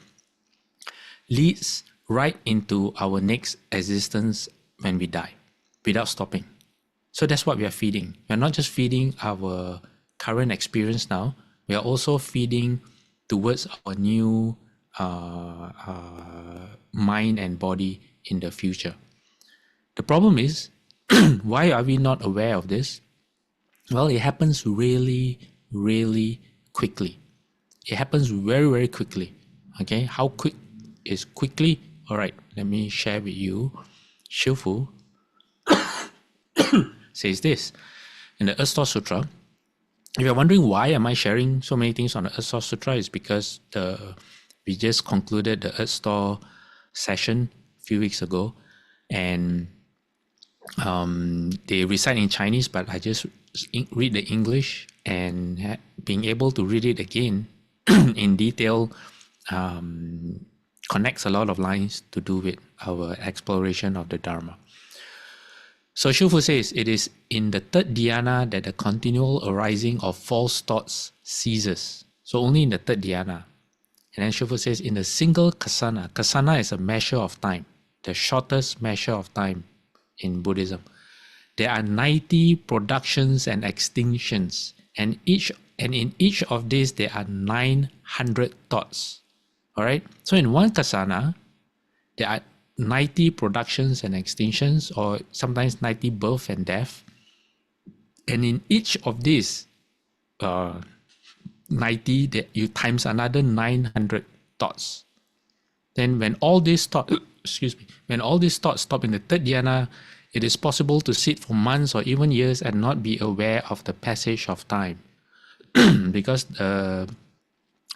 leads right into our next existence when we die, without stopping. So that's what we are feeding. We're not just feeding our current experience now, we are also feeding towards our new mind and body in the future. The problem is, why are we not aware of this? Well, it happens really, really quickly. It happens very, very quickly. Okay, how quick is quickly? All right, let me share with you. Shifu says this in the Earth Sutra. If you're wondering why am I sharing so many things on the Earth Sutra, is because we just concluded the Earth Store session a few weeks ago, and they recite in Chinese, but I just read the English, and being able to read it again in detail connects a lot of lines to do with our exploration of the Dharma. So Shufu says, it is in the third dhyana that the continual arising of false thoughts ceases. So only in the third dhyana. And then Shufu says, in the single kasana, kasana is a measure of time, the shortest measure of time in Buddhism. There are 90 productions and extinctions, and in each of these there are 900 thoughts. All right. So in one kasana, there are 90 productions and extinctions, or sometimes 90 birth and death. And in each of these 90, that you times another 900 thoughts. Then when all these thoughts, when all these thoughts stop in the third dhyana, it is possible to sit for months or even years and not be aware of the passage of time. Because the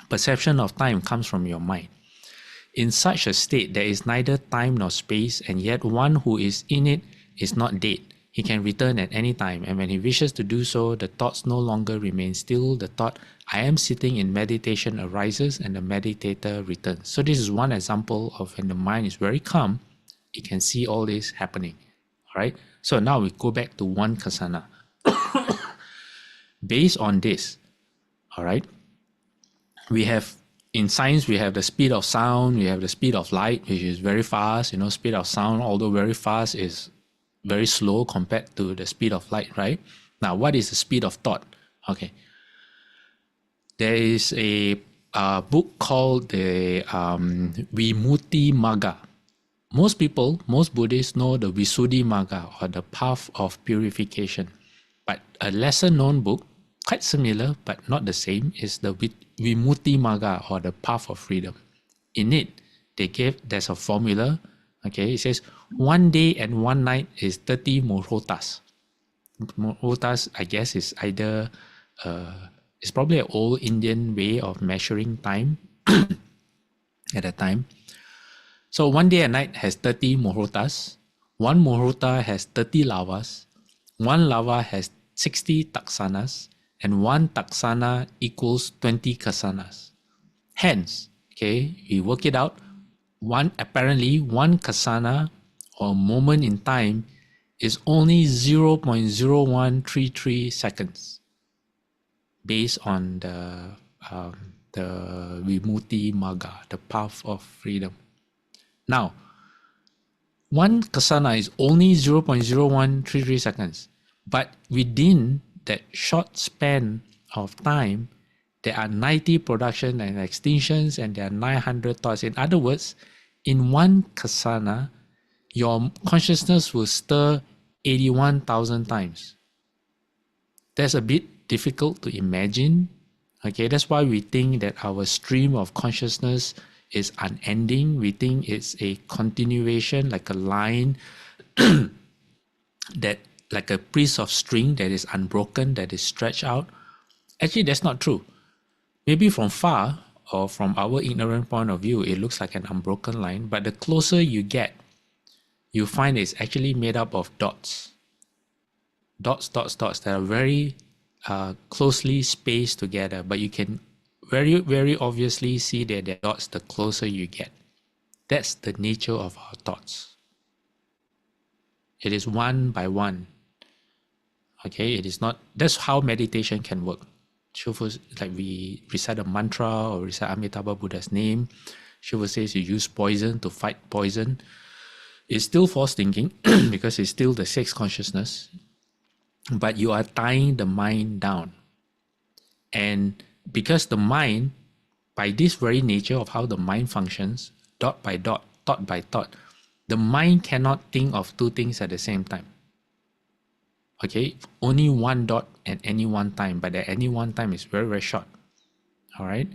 perception of time comes from your mind. In such a state, there is neither time nor space, and yet one who is in it is not dead. He can return at any time, and when he wishes to do so, the thoughts no longer remain still. The thought, I am sitting in meditation, arises, and the meditator returns. So this is one example of when the mind is very calm, it can see all this happening. All right. So now we go back to one kasana. Based on this, all right, we have, in science, we have the speed of sound, we have the speed of light, which is very fast. You know, speed of sound, although very fast, is very slow compared to the speed of light, right? Now, what is the speed of thought? Okay. There is a book called the Vimutti Magga. Most people, most Buddhists know the Visuddhi Magga, or the path of purification. But a lesser known book, quite similar but not the same, is the Vimutti Magga, or the path of freedom. In it, there's a formula. Okay, it says 1 day and 1 night is 30 muhotas. Muhotas, I guess, is either it's probably an old Indian way of measuring time at that time. So 1 day and night has 30 muhotas. 1 muhota has 30 lavas. 1 lava has 60 taksanas, and 1 taksana equals 20 kasanas. Hence, okay, we work it out. Apparently one kasana, or moment in time, is only 0.0133 seconds based on the Vimutti Magga, the path of freedom. Now, one kasana is only 0.0133 seconds, but within that short span of time, there are 90 production and extinctions, and there are 900 thoughts. In other words, in one kasana, your consciousness will stir 81,000 times. That's a bit difficult to imagine. Okay, that's why we think that our stream of consciousness is unending. We think it's a continuation, like a line that, like a piece of string that is unbroken, that is stretched out. Actually, that's not true. Maybe from far or from our ignorant point of view, it looks like an unbroken line, but the closer you get, you find it's actually made up of dots. Dots that are very closely spaced together, but you can very obviously see that they're dots the closer you get. That's the nature of our thoughts. It is one by one. Okay, it is not. That's how meditation can work. Shifu, like we recite a mantra or recite Amitabha Buddha's name. Shifu says you use poison to fight poison. It's still false thinking because it's still the sixth consciousness, but you are tying the mind down. And because the mind, by this very nature of how the mind functions, dot by dot, thought by thought, the mind cannot think of two things at the same time. Okay, only one dot at any one time, but at any one time is very short. All right,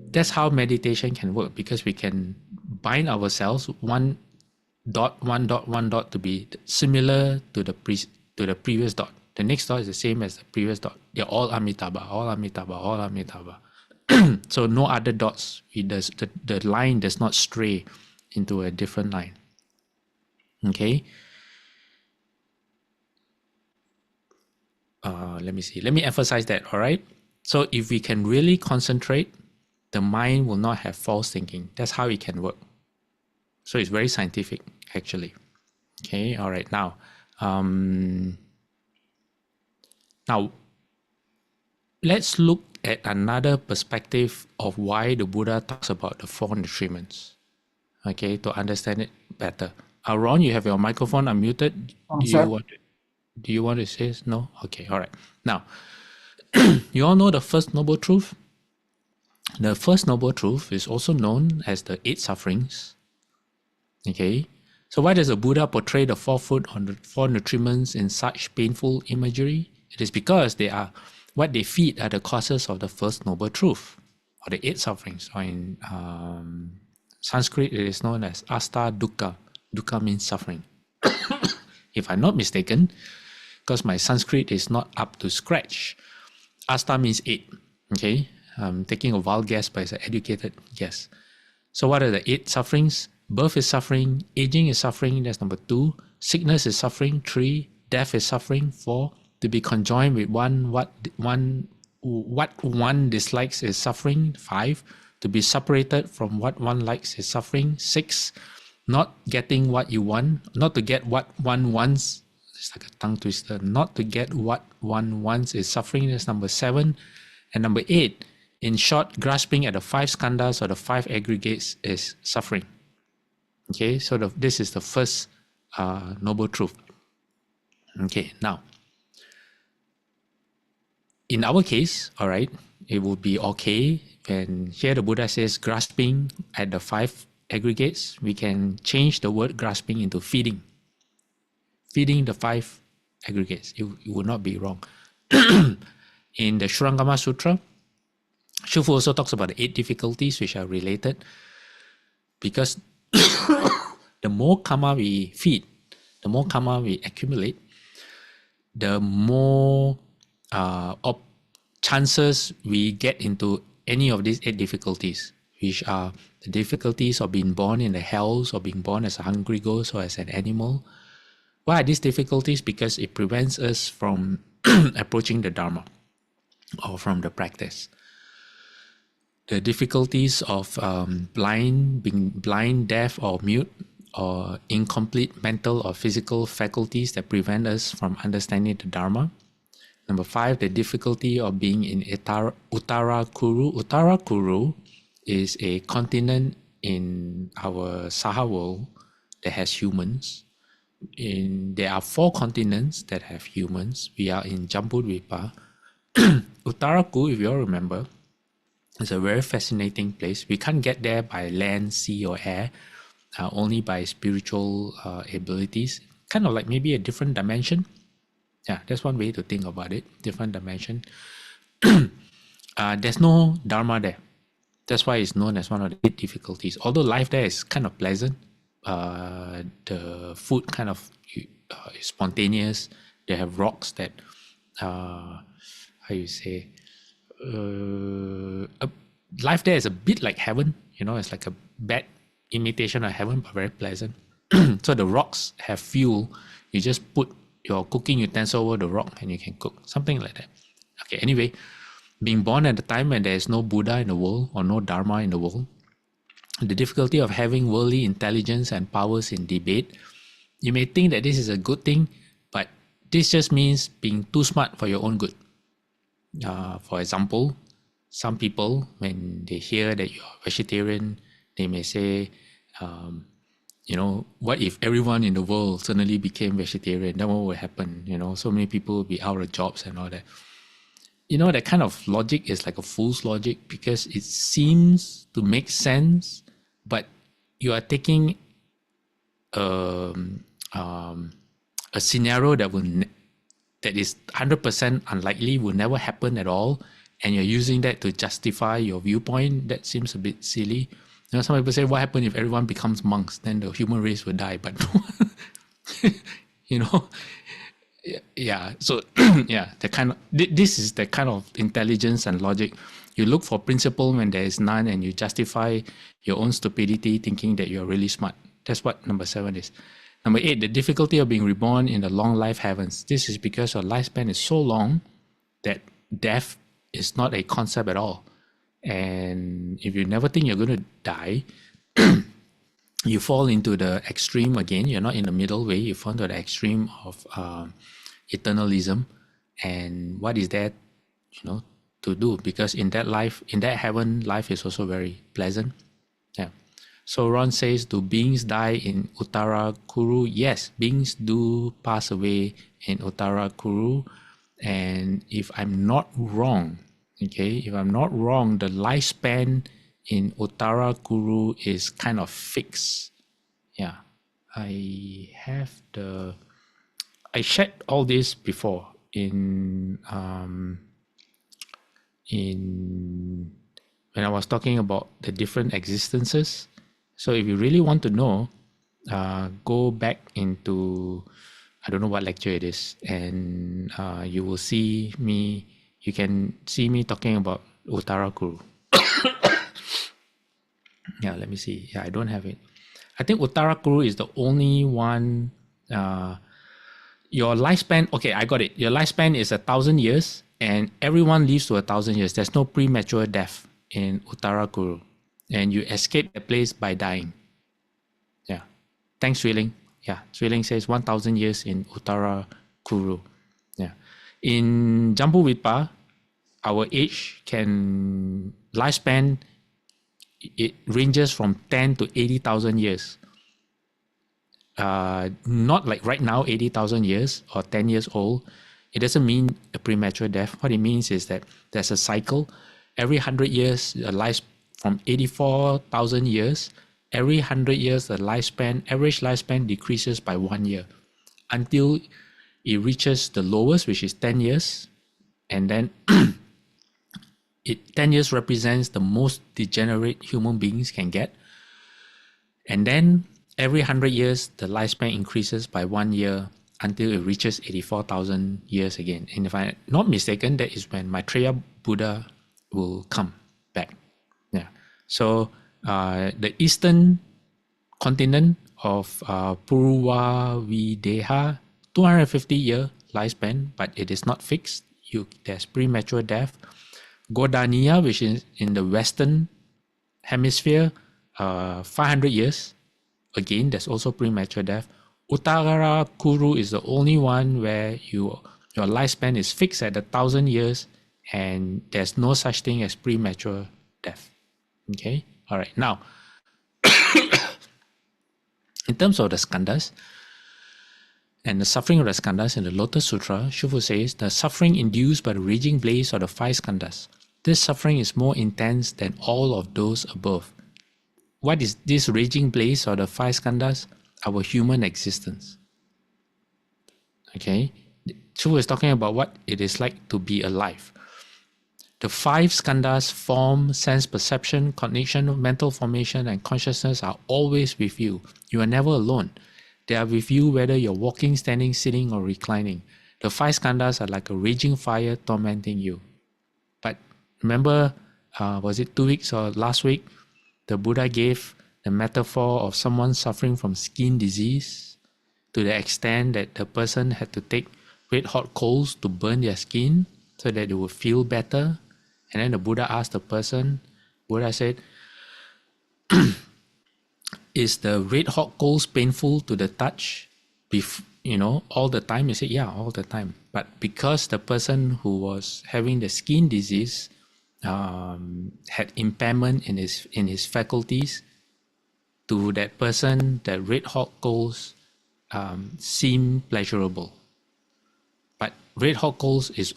that's how meditation can work, because we can bind ourselves one dot to be similar to the previous dot. The next dot is the same as the previous dot. They're all Amitabha, all Amitabha, all Amitabha. So no other dots. The line does not stray into a different line. Okay. Let me see. Let me emphasize that. All right. So if we can really concentrate, the mind will not have false thinking. That's how it can work. So it's very scientific, actually. Okay. All right. Now, let's look at another perspective of why the Buddha talks about the four nutriments. Okay, to understand it better. Ron, you have your microphone unmuted. Do you want to say this? No? Okay, all right. Now, you all know the first noble truth? The first noble truth is also known as the eight sufferings. Okay, so why does the Buddha portray the four food or the four nutriments in such painful imagery? It is because they are what they feed are the causes of the first noble truth, or the eight sufferings, or in Sanskrit it is known as asta dukkha. Dukkha means suffering. If I'm not mistaken, because my Sanskrit is not up to scratch, asta means eight. Okay, I'm taking a wild guess, but it's an educated guess. So what are the eight sufferings? Birth is suffering, aging is suffering, that's number 2. Sickness is suffering, 3. Death is suffering, 4. To be conjoined with what one dislikes is suffering, 5. To be separated from what one likes is suffering, 6. Not getting what you want, not to get what one wants, it's like a tongue twister. Not to get what one wants is suffering, that's number 7. And number 8, in short, grasping at the 5 skandhas or the 5 aggregates is suffering. Okay, so this is the first noble truth. Okay, now, in our case, all right, it would be okay when here the Buddha says grasping at the 5 aggregates, we can change the word grasping into feeding. Feeding the 5 aggregates, it would not be wrong. In the Shurangama Sutra, Shufu also talks about the 8 difficulties which are related, because the more karma we feed, the more karma we accumulate, the more chances we get into any of these 8 difficulties, which are the difficulties of being born in the hells, or being born as a hungry ghost or as an animal. Why are these difficulties? Because it prevents us from approaching the Dharma or from the practice. The difficulties of being blind, deaf, or mute, or incomplete mental or physical faculties that prevent us from understanding the Dharma. Number 5, the difficulty of being in Uttara Kuru. Uttara Kuru is a continent in our Saha world that has humans. There are 4 continents that have humans. We are in Jambudvipa. Uttara Kuru, if you all remember, is a very fascinating place. We can't get there by land, sea, or air, only by spiritual abilities. Kind of like maybe a different dimension. Yeah, that's one way to think about it. Different dimension. There's no Dharma there. That's why it's known as one of the 8 difficulties. Although life there is kind of pleasant, the food kind of is spontaneous. They have rocks that, how you say, life there is a bit like heaven. It's like a bad imitation of heaven, but very pleasant. So the rocks have fuel. You just put your cooking utensil over the rock and you can cook, something like that. Okay, anyway, being born at a time when there is no Buddha in the world or no Dharma in the world, the difficulty of having worldly intelligence and powers in debate, you may think that this is a good thing, but this just means being too smart for your own good. For example, some people, when they hear that you're vegetarian, they may say, what if everyone in the world suddenly became vegetarian? Then what will happen? So many people will be out of jobs and all that. That kind of logic is like a fool's logic, because it seems to make sense, but you are taking a scenario that is 100% unlikely, will never happen at all, and you're using that to justify your viewpoint. That seems a bit silly. Some people say, what happens if everyone becomes monks? Then the human race will die. But yeah. So yeah, this is the kind of intelligence and logic. You look for principle when there is none, and you justify your own stupidity thinking that you're really smart. That's what number 7 is. Number 8, the difficulty of being reborn in the long life heavens. This is because your lifespan is so long that death is not a concept at all. And if you never think you're going to die, you fall into the extreme again. You're not in the middle way. You fall into the extreme of eternalism. And what is that, to do? Because in that heaven, life is also very pleasant. Yeah. So Ron says, do beings die in Uttara Kuru? Yes, beings do pass away in Uttara Kuru. And if I'm not wrong, the lifespan in Uttara Kuru is kind of fixed. Yeah, I shared all this before in when I was talking about the different existences. So if you really want to know, go back into, I don't know what lecture it is, and you will see me. You can see me talking about Uttara Kuru. Yeah, let me see. Yeah, I don't have it. I think Uttara Kuru is the only one. Your lifespan, okay, I got it. Your lifespan is 1,000 years, and everyone lives to 1,000 years. There's no premature death in Uttara Kuru, and you escape the place by dying. Yeah. Thanks, Swiling. Yeah, Swiling says 1,000 years in Uttara Kuru. Yeah. In Jambudvipa, our age lifespan, it ranges from 10 to 80,000 years. Not like right now, 80,000 years or 10 years old. It doesn't mean a premature death. What it means is that there's a cycle. Every 100 years, from 84,000 years, every 100 years, the average lifespan decreases by 1 year until it reaches the lowest, which is 10 years. And then 10 years represents the most degenerate human beings can get. And then every 100 years, the lifespan increases by 1 year until it reaches 84,000 years again. And if I'm not mistaken, that is when Maitreya Buddha will come back. Yeah. So the eastern continent of Purva Videha, 250-year lifespan, but it is not fixed. There's premature death. Godaniya, which is in the western hemisphere, 500 years. again, there's also premature death. Uttara Kuru is the only one where your lifespan is fixed at 1,000 years and there's no such thing as premature death. Okay? All right. Now, in terms of the skandhas and the suffering of the skandhas in the Lotus Sutra, Shufu says the suffering induced by the raging blaze of the 5 skandhas. This suffering is more intense than all of those above. What is this raging blaze of the 5 skandhas? Our human existence. Okay? Shufu is talking about what it is like to be alive. The 5 skandhas, form, sense, perception, cognition, mental formation, and consciousness are always with you. You are never alone. They are with you whether you're walking, standing, sitting, or reclining. The 5 skandhas are like a raging fire tormenting you. But remember, was it 2 weeks or last week, the Buddha gave the metaphor of someone suffering from skin disease to the extent that the person had to take red hot coals to burn their skin so that they would feel better. And then the Buddha asked the person, Buddha said, is the red hot coals painful to the touch? All the time? He said, yeah, all the time. But because the person who was having the skin disease had impairment in his faculties, to that person, the red hot coals seem pleasurable. But red hot coals is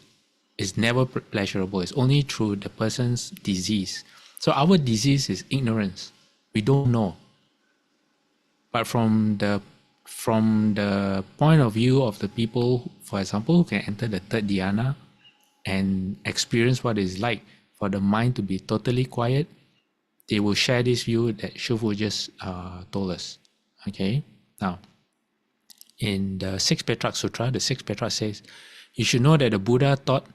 never pleasurable. It's only through the person's disease. So our disease is ignorance. We don't know. But from the point of view of the people, for example, who can enter the third dhyana and experience what it's like for the mind to be totally quiet, they will share this view that Shufu just told us. Okay? Now, in the 6th Petrarch Sutra, the 6th Petrarch says, you should know that the Buddha taught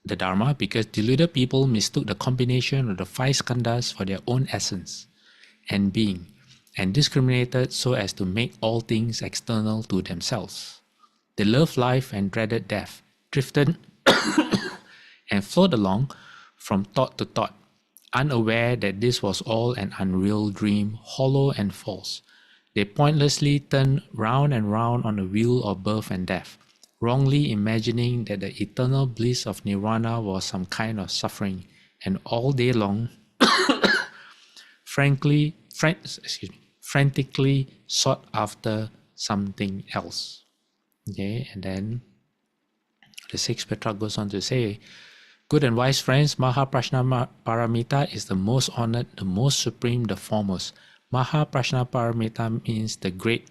the Dharma because deluded people mistook the combination of the 5 skandhas for their own essence and being, and discriminated so as to make all things external to themselves. They loved life and dreaded death, drifted and flowed along from thought to thought, unaware that this was all an unreal dream, hollow and false. They pointlessly turned round and round on the wheel of birth and death, wrongly imagining that the eternal bliss of nirvana was some kind of suffering, and all day long frantically sought after something else. Okay, and then the 6th Petrarch goes on to say, good and wise friends, Mahaprajna Paramita is the most honored, the most supreme, the foremost. Mahaprajna Paramita means the great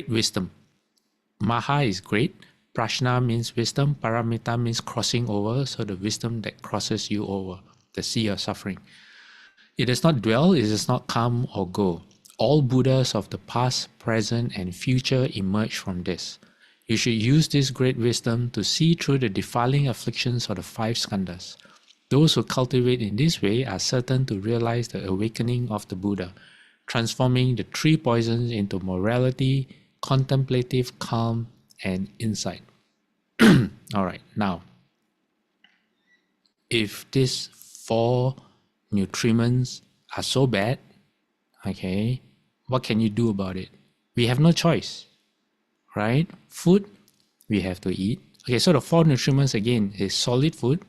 wisdom. Maha is great, Prajna means wisdom, Paramita means crossing over, so the wisdom that crosses you over, the sea of suffering. It does not dwell, it does not come or go. All Buddhas of the past, present, and future emerge from this. You should use this great wisdom to see through the defiling afflictions of the 5 skandhas. Those who cultivate in this way are certain to realize the awakening of the Buddha, transforming the 3 poisons into morality, contemplative calm, and insight. All right, now, if these 4 nutriments are so bad, okay, what can you do about it? We have no choice, right? Food, we have to eat. Okay, so the 4 nutriments again is solid food,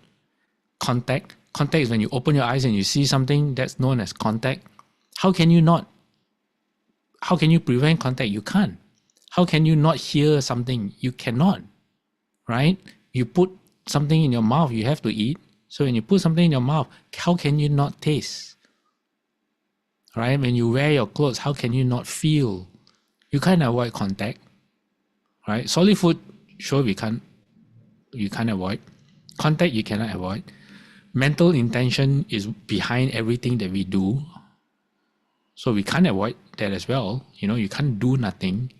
contact. Contact is when you open your eyes and you see something, that's known as contact. How can you prevent contact? You can't. How can you not hear something? You cannot, right? You put something in your mouth, you have to eat. So when you put something in your mouth, how can you not taste? Right? When you wear your clothes, how can you not feel? You can't avoid contact. Right? Solid food, sure you can't avoid. Contact you cannot avoid. Mental intention is behind everything that we do. So we can't avoid that as well. You can't do nothing.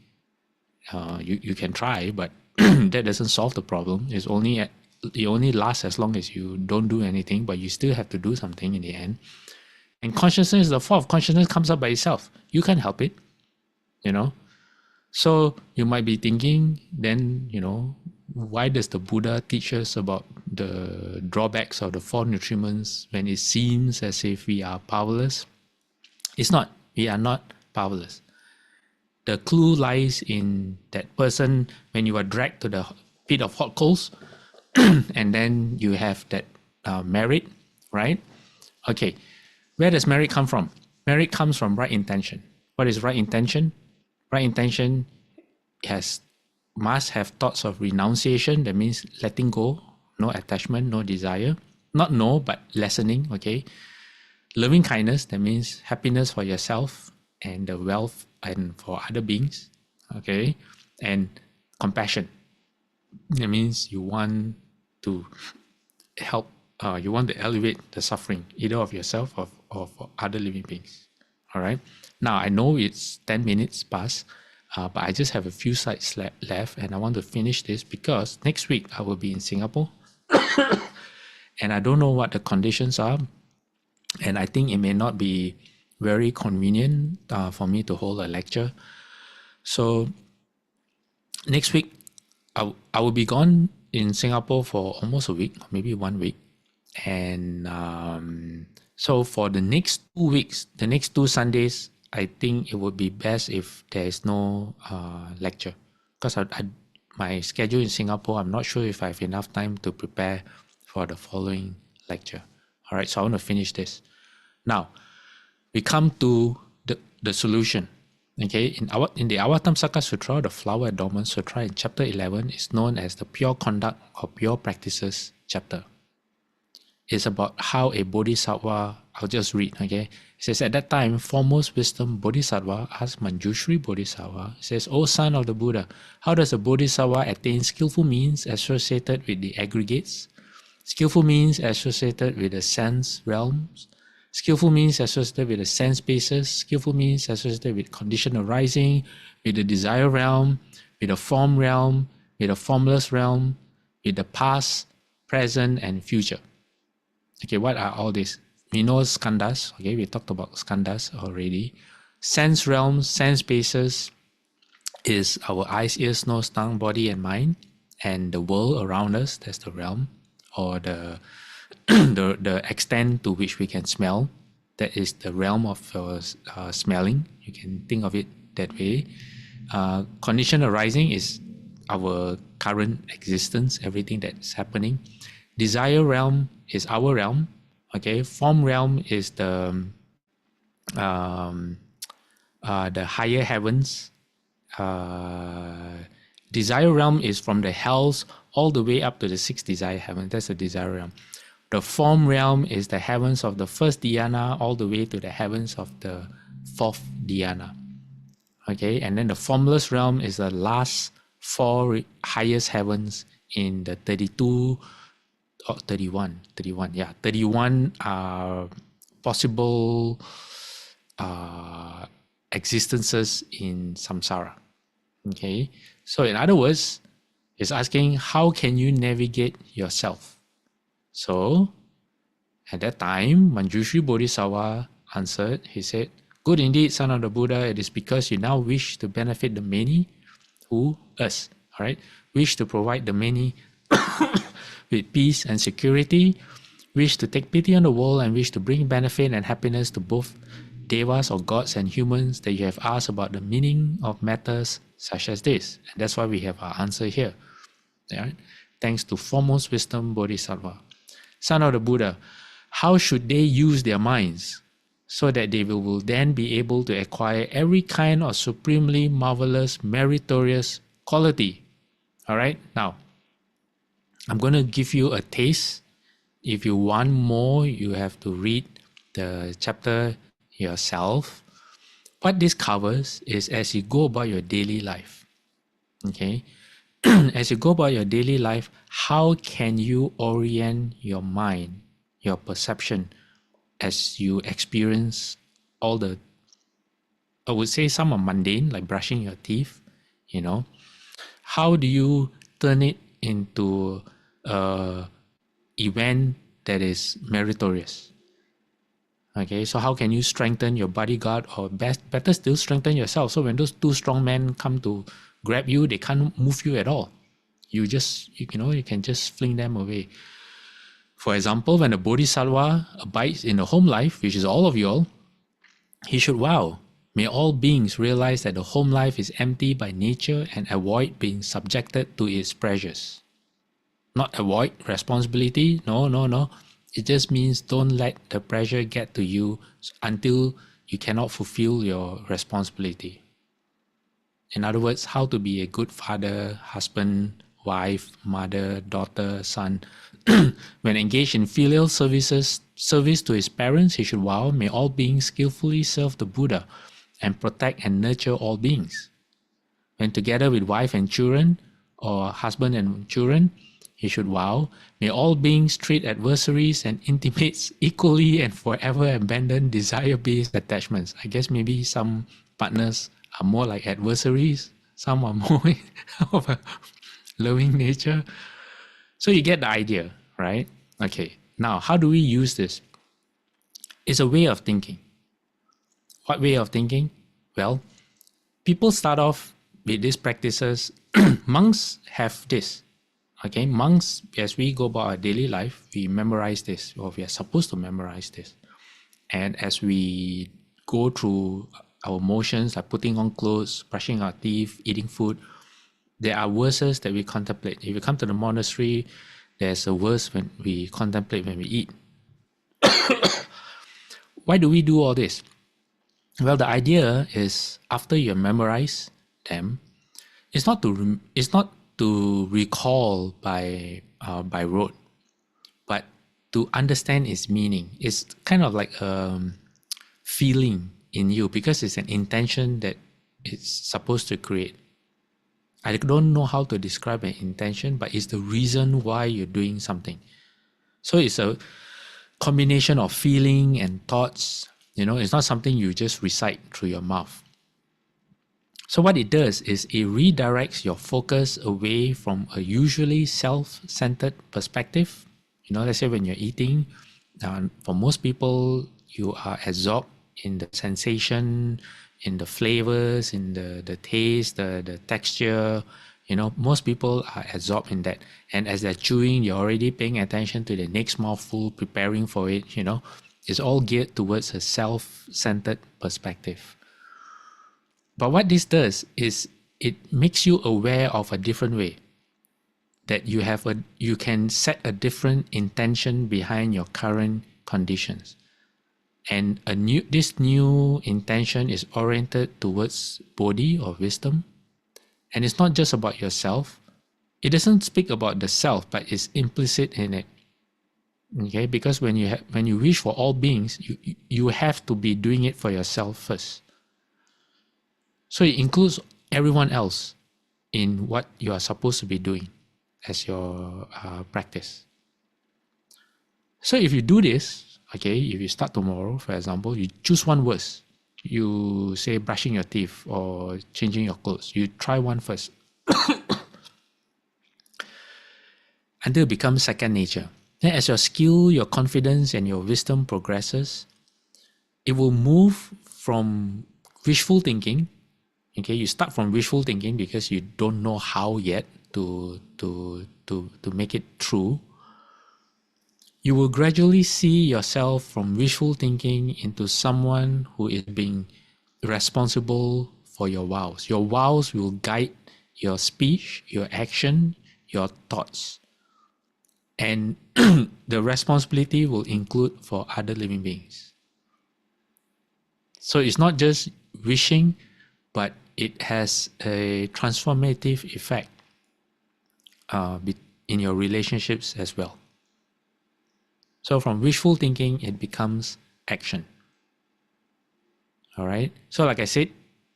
You can try, but that doesn't solve the problem. It only lasts as long as you don't do anything, but you still have to do something in the end. And consciousness, the 4th consciousness comes up by itself. You can't help it, So you might be thinking, then, why does the Buddha teach us about the drawbacks of the 4 nutriments when it seems as if we are powerless? It's not. We are not powerless. The clue lies in that person when you are dragged to the pit of hot coals and then you have that merit, right? Okay, where does merit come from? Merit comes from right intention. What is right intention? Right intention must have thoughts of renunciation. That means letting go, no attachment, no desire. Not no, but lessening, okay? Loving kindness, that means happiness for yourself and the wealth and for other beings, okay? And compassion, that means you want to help, you want to elevate the suffering, either of yourself or of other living beings, all right? Now, I know it's 10 minutes past, but I just have a few slides left and I want to finish this because next week I will be in Singapore and I don't know what the conditions are. And I think it may not be very convenient for me to hold a lecture. So next week, I will be gone in Singapore for almost a week, maybe 1 week. And so for the next 2 weeks, the next 2 Sundays, I think it would be best if there is no lecture. Because my schedule in Singapore, I'm not sure if I have enough time to prepare for the following lecture. All right, so I want to finish this. Now, we come to the solution. Okay, in the Avatamsaka Sutra, the Flower Adornment Sutra in chapter 11 is known as the Pure Conduct or Pure Practices chapter. It's about how a bodhisattva, I'll just read, okay? It says, at that time, foremost wisdom bodhisattva asked Manjushri Bodhisattva, it says, O son of the Buddha, how does a bodhisattva attain skillful means associated with the aggregates, skillful means associated with the sense realms, skillful means associated with the sense spaces, skillful means associated with condition arising, with the desire realm, with the form realm, with the formless realm, with the past, present, and future. Okay, what are all these? We know skandhas, okay, we talked about skandhas already. Sense realms, sense spaces is our eyes, ears, nose, tongue, body, and mind. And the world around us, that's the realm, or the the extent to which we can smell, that is the realm of smelling. You can think of it that way. Condition arising is our current existence, everything that's happening. Desire realm is our realm. Okay, form realm is the higher heavens. Desire realm is from the hells all the way up to the 6th desire heaven. That's the desire realm. The form realm is the heavens of the 1st dhyana all the way to the heavens of the 4th dhyana. Okay, and then the formless realm is the last 4 highest heavens in the 31 possible existences in samsara. Okay, so in other words, it's asking how can you navigate yourself. So at that time, Manjushri Bodhisattva answered, he said, good indeed, son of the Buddha, it is because you now wish to benefit the many, who? Us, all right? Wish to provide the many with peace and security, wish to take pity on the world, and wish to bring benefit and happiness to both devas or gods and humans, that you have asked about the meaning of matters such as this. And that's why we have our answer here. All right? Thanks to foremost wisdom Bodhisattva. Son of the Buddha, how should they use their minds so that they will then be able to acquire every kind of supremely marvelous, meritorious quality? All right, now I'm going to give you a taste. If you want more, you have to read the chapter yourself. What this covers is as you go about your daily life. Okay, as you go about your daily life, how can you orient your mind, your perception, as you experience all the, I would say some are mundane, like brushing your teeth, you know. How do you turn it into an event that is meritorious? Okay, so how can you strengthen your bodyguard, or better still strengthen yourself? So when those 2 strong men come to grab you, they can't move you at all. You can just fling them away. For example, when a bodhisattva abides in a home life, which is all of you all, he should vow, may all beings realize that the home life is empty by nature and avoid being subjected to its pressures. Not avoid responsibility, no. It just means don't let the pressure get to you until you cannot fulfill your responsibility. In other words, how to be a good father, husband, wife, mother, daughter, son. When engaged in filial service to his parents, he should vow, may all beings skillfully serve the Buddha and protect and nurture all beings. When together with wife and children, or husband and children, he should vow, may all beings treat adversaries and intimates equally and forever abandon desire-based attachments. I guess maybe some partners are more like adversaries, some are more of a loving nature. So you get the idea, right? Okay, now how do we use this? It's a way of thinking. What way of thinking? Well, people start off with these practices. Monks have this. Okay, monks, as we go about our daily life, we memorize this, or we are supposed to memorize this. And as we go through our motions, like putting on clothes, brushing our teeth, eating food, there are verses that we contemplate. If you come to the monastery, there's a verse when we contemplate when we eat. Why do we do all this? Well, the idea is after you memorize them, it's not to recall by rote, but to understand its meaning. It's kind of like a feeling in you because it's an intention that it's supposed to create. I don't know how to describe an intention, but it's the reason why you're doing something. So it's a combination of feeling and thoughts. It's not something you just recite through your mouth. So what it does is it redirects your focus away from a usually self-centered perspective. Let's say when you're eating, for most people, you are absorbed in the sensation, in the flavors, in the taste, the texture. Most people are absorbed in that. And as they're chewing, you're already paying attention to the next mouthful, preparing for it. It's all geared towards a self-centered perspective. But what this does is it makes you aware of a different way, that you can set a different intention behind your current conditions. And this new intention is oriented towards Bodhi or wisdom. And it's not just about yourself. It doesn't speak about the self, but it's implicit in it. Okay, because when you wish for all beings, you have to be doing it for yourself first. So it includes everyone else in what you are supposed to be doing as your practice. So if you do this, okay, if you start tomorrow, for example, you choose one verse. You say brushing your teeth or changing your clothes. You try one first until it becomes second nature. Then as your skill, your confidence, and your wisdom progresses, it will move from wishful thinking. Okay, you start from wishful thinking because you don't know how yet to make it true. You will gradually see yourself from wishful thinking into someone who is being responsible for your vows. Your vows will guide your speech, your action, your thoughts. And the responsibility will include for other living beings. So it's not just wishing, but it has a transformative effect in your relationships as well. So from wishful thinking, it becomes action. All right. So like I said,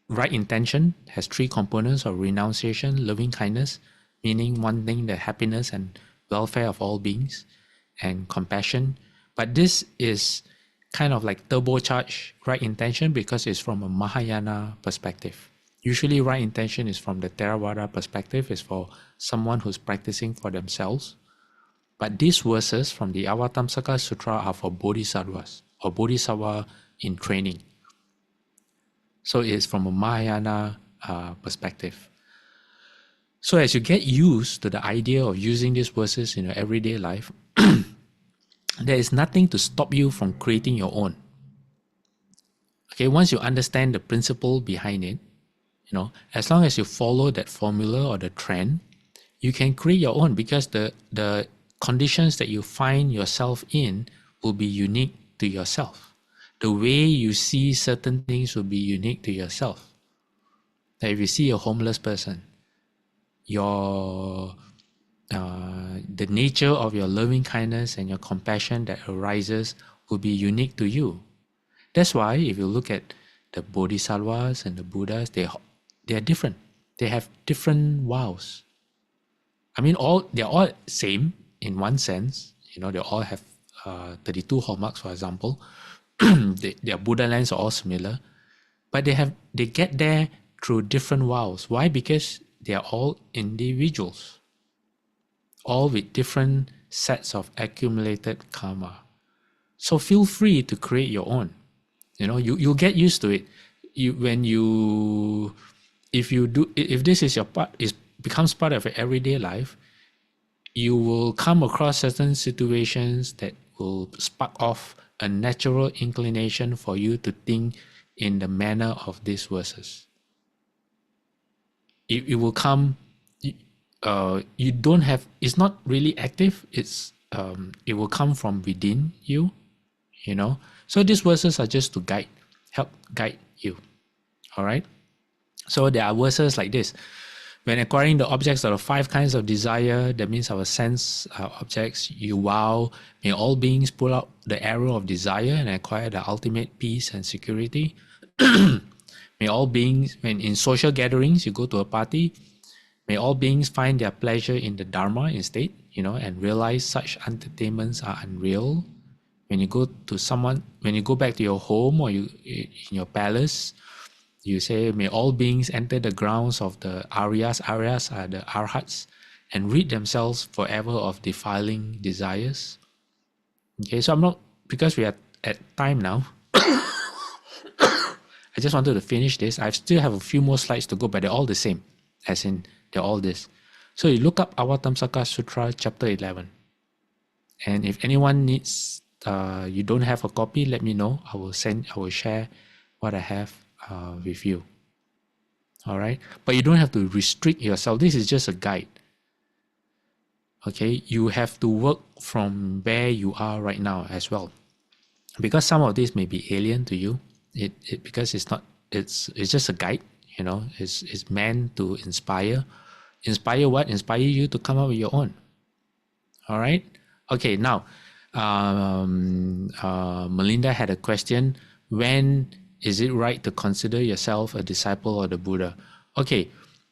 right intention has three components of renunciation, loving kindness, meaning wanting the happiness and welfare of all beings, and compassion. But this is kind of like turbocharged right intention because it's from a Mahayana perspective. Usually right intention is from the Theravada perspective, is for someone who's practicing for themselves. But these verses from the Avatamsaka Sutra are for bodhisattvas or bodhisattva in training. So it's from a Mahayana perspective. So as you get used to the idea of using these verses in your everyday life, there is nothing to stop you from creating your own. Okay, once you understand the principle behind it, as long as you follow that formula or the trend, you can create your own, because the conditions that you find yourself in will be unique to yourself. The way you see certain things will be unique to yourself. Like if you see a homeless person, the nature of your loving kindness and your compassion that arises will be unique to you. That's why if you look at the Bodhisattvas and the Buddhas, they are different. They have different vows. I mean, they're all same in one sense. They all have 32 hallmarks, for example. Their Buddha lands are all similar, but they get there through different vows. Why? Because they are all individuals, all with different sets of accumulated karma. So feel free to create your own. You'll get used to it. If this is your part, it becomes part of your everyday life, you will come across certain situations that will spark off a natural inclination for you to think in the manner of these verses. It will come. You don't have. It's not really active. It will come from within you. So these verses are just to help guide you. All right. So there are verses like this. When acquiring the objects of the 5 kinds of desire, that means our sense objects, you vow, may all beings pull out the arrow of desire and acquire the ultimate peace and security. May all beings, when in social gatherings, you go to a party, may all beings find their pleasure in the Dharma instead, and realize such entertainments are unreal. When you go back to your home or in your palace, you say, may all beings enter the grounds of the Aryas. Aryas are the Arhats, and rid themselves forever of defiling desires. Okay, so because we are at time now, I just wanted to finish this. I still have a few more slides to go, but they're all the same, as in they're all this. So you look up Avatamsaka Sutra, chapter 11. And if anyone needs, you don't have a copy, let me know. I will share what I have with you. All right, but you don't have to restrict yourself. This is just a guide. Okay, you have to work from where you are right now as well, because some of this may be alien to you. Because it's not. It's just a guide. It's meant to inspire. Inspire what? Inspire you to come up with your own. All right. Okay. Now, Melinda had a question. When is it right to consider yourself a disciple of the Buddha? Okay,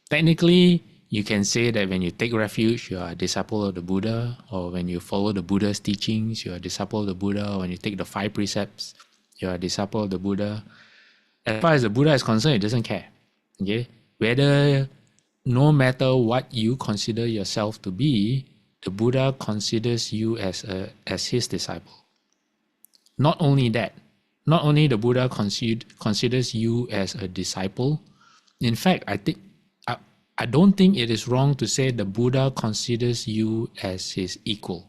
technically, you can say that when you take refuge, you are a disciple of the Buddha, or when you follow the Buddha's teachings, you are a disciple of the Buddha, or when you take the 5 precepts, you are a disciple of the Buddha. As far as the Buddha is concerned, it doesn't care. Okay, no matter what you consider yourself to be, the Buddha considers you as his disciple. Not only that, not only the Buddha considers you as a disciple. In fact, I don't think it is wrong to say the Buddha considers you as his equal.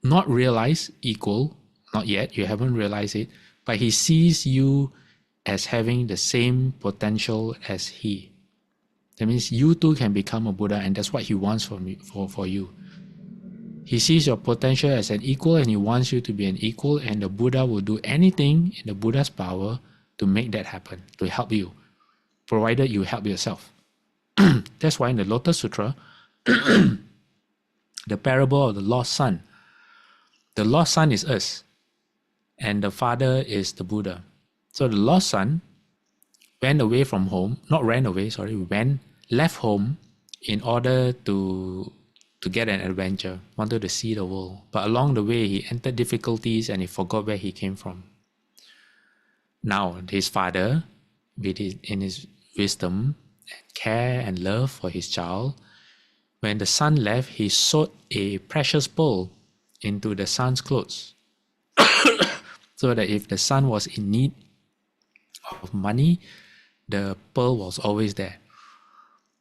Not realized equal, not yet, you haven't realized it, but he sees you as having the same potential as he. That means you too can become a Buddha, and that's what he wants for you. He sees your potential as an equal, and he wants you to be an equal, and the Buddha will do anything in the Buddha's power to make that happen, to help you, provided you help yourself. That's why in the Lotus Sutra, the parable of the lost son is us, and the father is the Buddha. So the lost son left home in order to get an adventure, wanted to see the world. But along the way, he entered difficulties and he forgot where he came from. Now, his father, in his wisdom, and care and love for his child, when the son left, he sewed a precious pearl into the son's clothes, so that if the son was in need of money, the pearl was always there.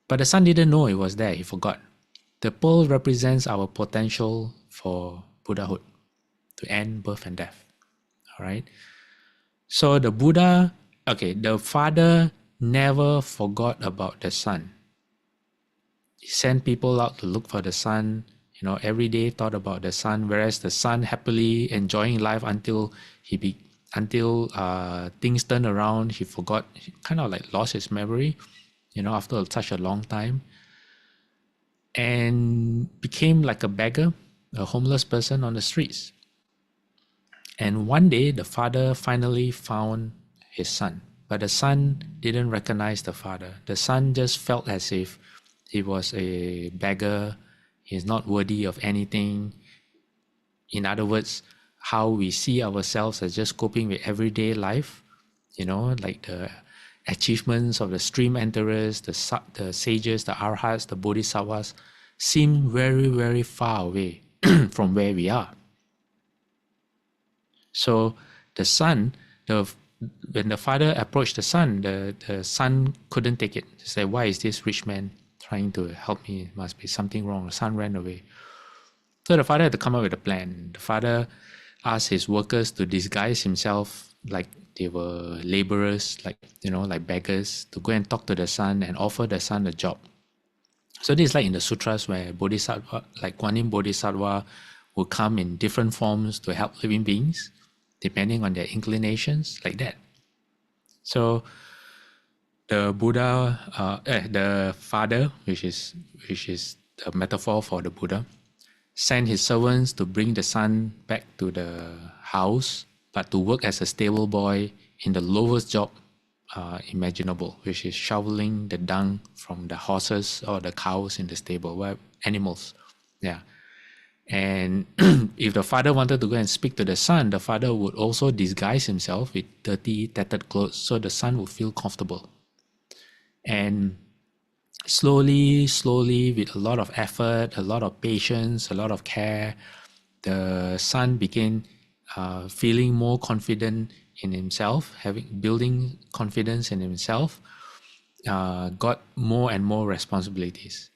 But the son didn't know it was there, he forgot. The pearl represents our potential for Buddhahood, to end birth and death. All right. So the Buddha, the father never forgot about the son. He sent people out to look for the son, every day thought about the son, whereas the son happily enjoying life until things turned around. He forgot, he kind of like lost his memory, after such a long time, and became like a beggar, a homeless person on the streets. And one day the father finally found his son, but the son didn't recognize the father. The son just felt as if he was a beggar, he's not worthy of anything. In other words, how we see ourselves as just coping with everyday life, like the achievements of the stream enterers, the sages, the arhats, the bodhisattvas, seem very, very far away from where we are. So the son, when the father approached the son couldn't take it. He said, "Why is this rich man trying to help me? Must be something wrong." The son ran away. So the father had to come up with a plan. The father asked his workers to disguise himself like they were laborers, like beggars, to go and talk to the son and offer the son a job. So this is like in the sutras where Bodhisattva, like Guan Yin Bodhisattva, will come in different forms to help living beings, depending on their inclinations, like that. So the Buddha, the father, which is a metaphor for the Buddha, sent his servants to bring the son back to the house, but to work as a stable boy in the lowest job imaginable, which is shoveling the dung from the horses or the cows in the stable, animals. Yeah. And if the father wanted to go and speak to the son, the father would also disguise himself with dirty, tattered clothes so the son would feel comfortable. And slowly, with a lot of effort, a lot of patience, a lot of care, the son began feeling more confident in himself, building confidence in himself, got more and more responsibilities.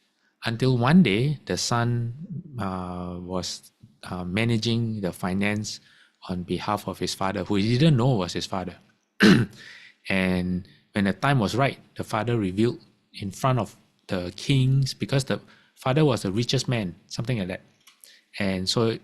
Until one day, the son was managing the finance on behalf of his father, who he didn't know was his father. And when the time was right, the father revealed in front of the kings, because the father was the richest man, something like that. And so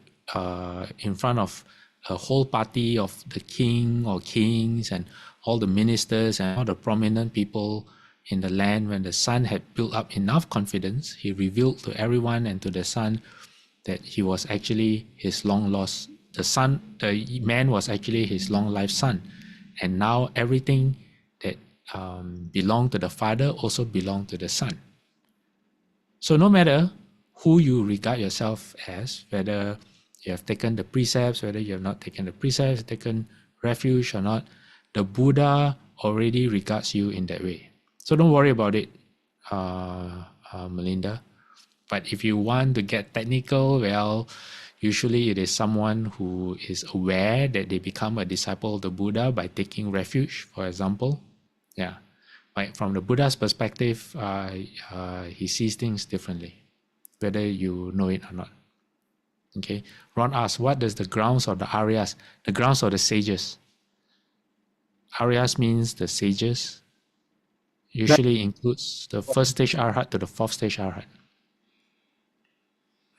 in front of a whole party of the king or kings and all the ministers and all the prominent people in the land, when the son had built up enough confidence, he revealed to everyone and to the son that he was actually his long lost, the man was actually his long life son. And now everything that belonged to the father also belonged to the son. So no matter who you regard yourself as, whether you have taken the precepts, whether you have not taken the precepts, taken refuge or not, the Buddha already regards you in that way. So don't worry about it, Melinda. But if you want to get technical, well, usually it is someone who is aware that they become a disciple of the Buddha by taking refuge, for example. Yeah. Like from the Buddha's perspective, he sees things differently, whether you know it or not. Okay. Ron asks, what does the grounds of the Aryas, the grounds of the sages? Aryas means the sages. Usually includes the first stage Arhat to the fourth stage Arhat.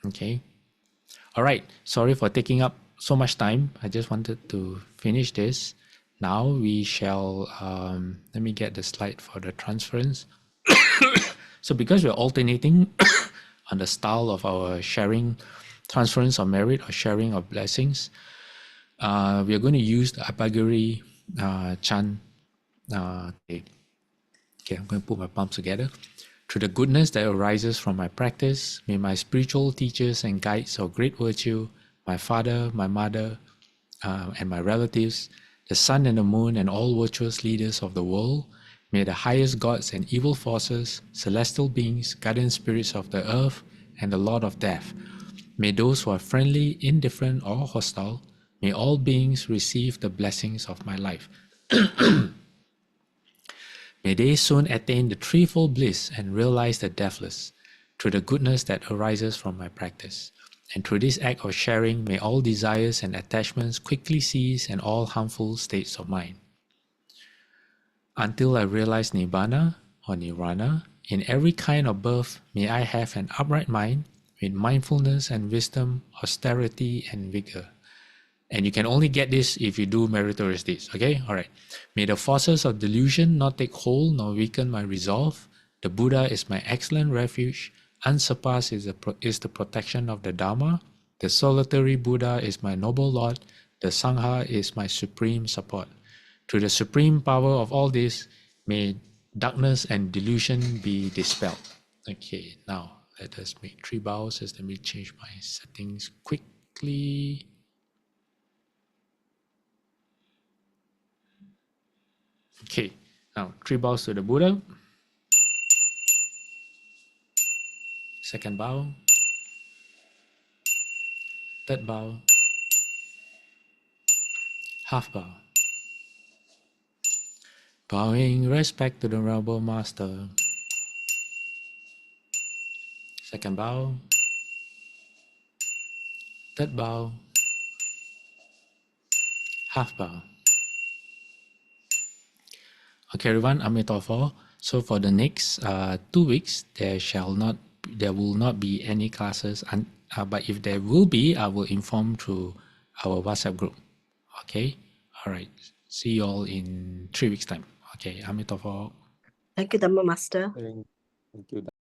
Okay. All right. Sorry for taking up so much time. I just wanted to finish this. Now we shall, let me get the slide for the transference. So because we're alternating on the style of our sharing, transference of merit or sharing of blessings, we are going to use the Abhagiri chant. Okay, I'm going to put my palms together. Through the goodness that arises from my practice, may my spiritual teachers and guides of great virtue, my father, my mother, and my relatives, the sun and the moon and all virtuous leaders of the world, may the highest gods and evil forces, celestial beings, guardian spirits of the earth, and the Lord of Death, may those who are friendly, indifferent, or hostile, may all beings receive the blessings of my life. May they soon attain the threefold bliss and realize the deathless, through the goodness that arises from my practice. And through this act of sharing, may all desires and attachments quickly cease and all harmful states of mind. Until I realize Nibbana or Nirvana, in every kind of birth, may I have an upright mind with mindfulness and wisdom, austerity and vigor. And you can only get this if you do meritorious deeds. Okay? Alright. May the forces of delusion not take hold nor weaken my resolve. The Buddha is my excellent refuge. Unsurpassed is the protection of the Dharma. The solitary Buddha is my noble Lord. The Sangha is my supreme support. Through the supreme power of all this, may darkness and delusion be dispelled. Okay, now let us make 3 bows. Let me change my settings quickly. Okay, now 3 bows to the Buddha. Second bow. Third bow. Half bow. Bowing respect to the Rebel Master. Second bow. Third bow. Half bow. Okay, everyone, Amitabha. So for the next 2 weeks, there will not be any classes, but if there will be, I will inform through our WhatsApp group. Okay, all right. See you all in 3 weeks' time. Okay, Amitabha. Thank you, Dharma Master. Thank you.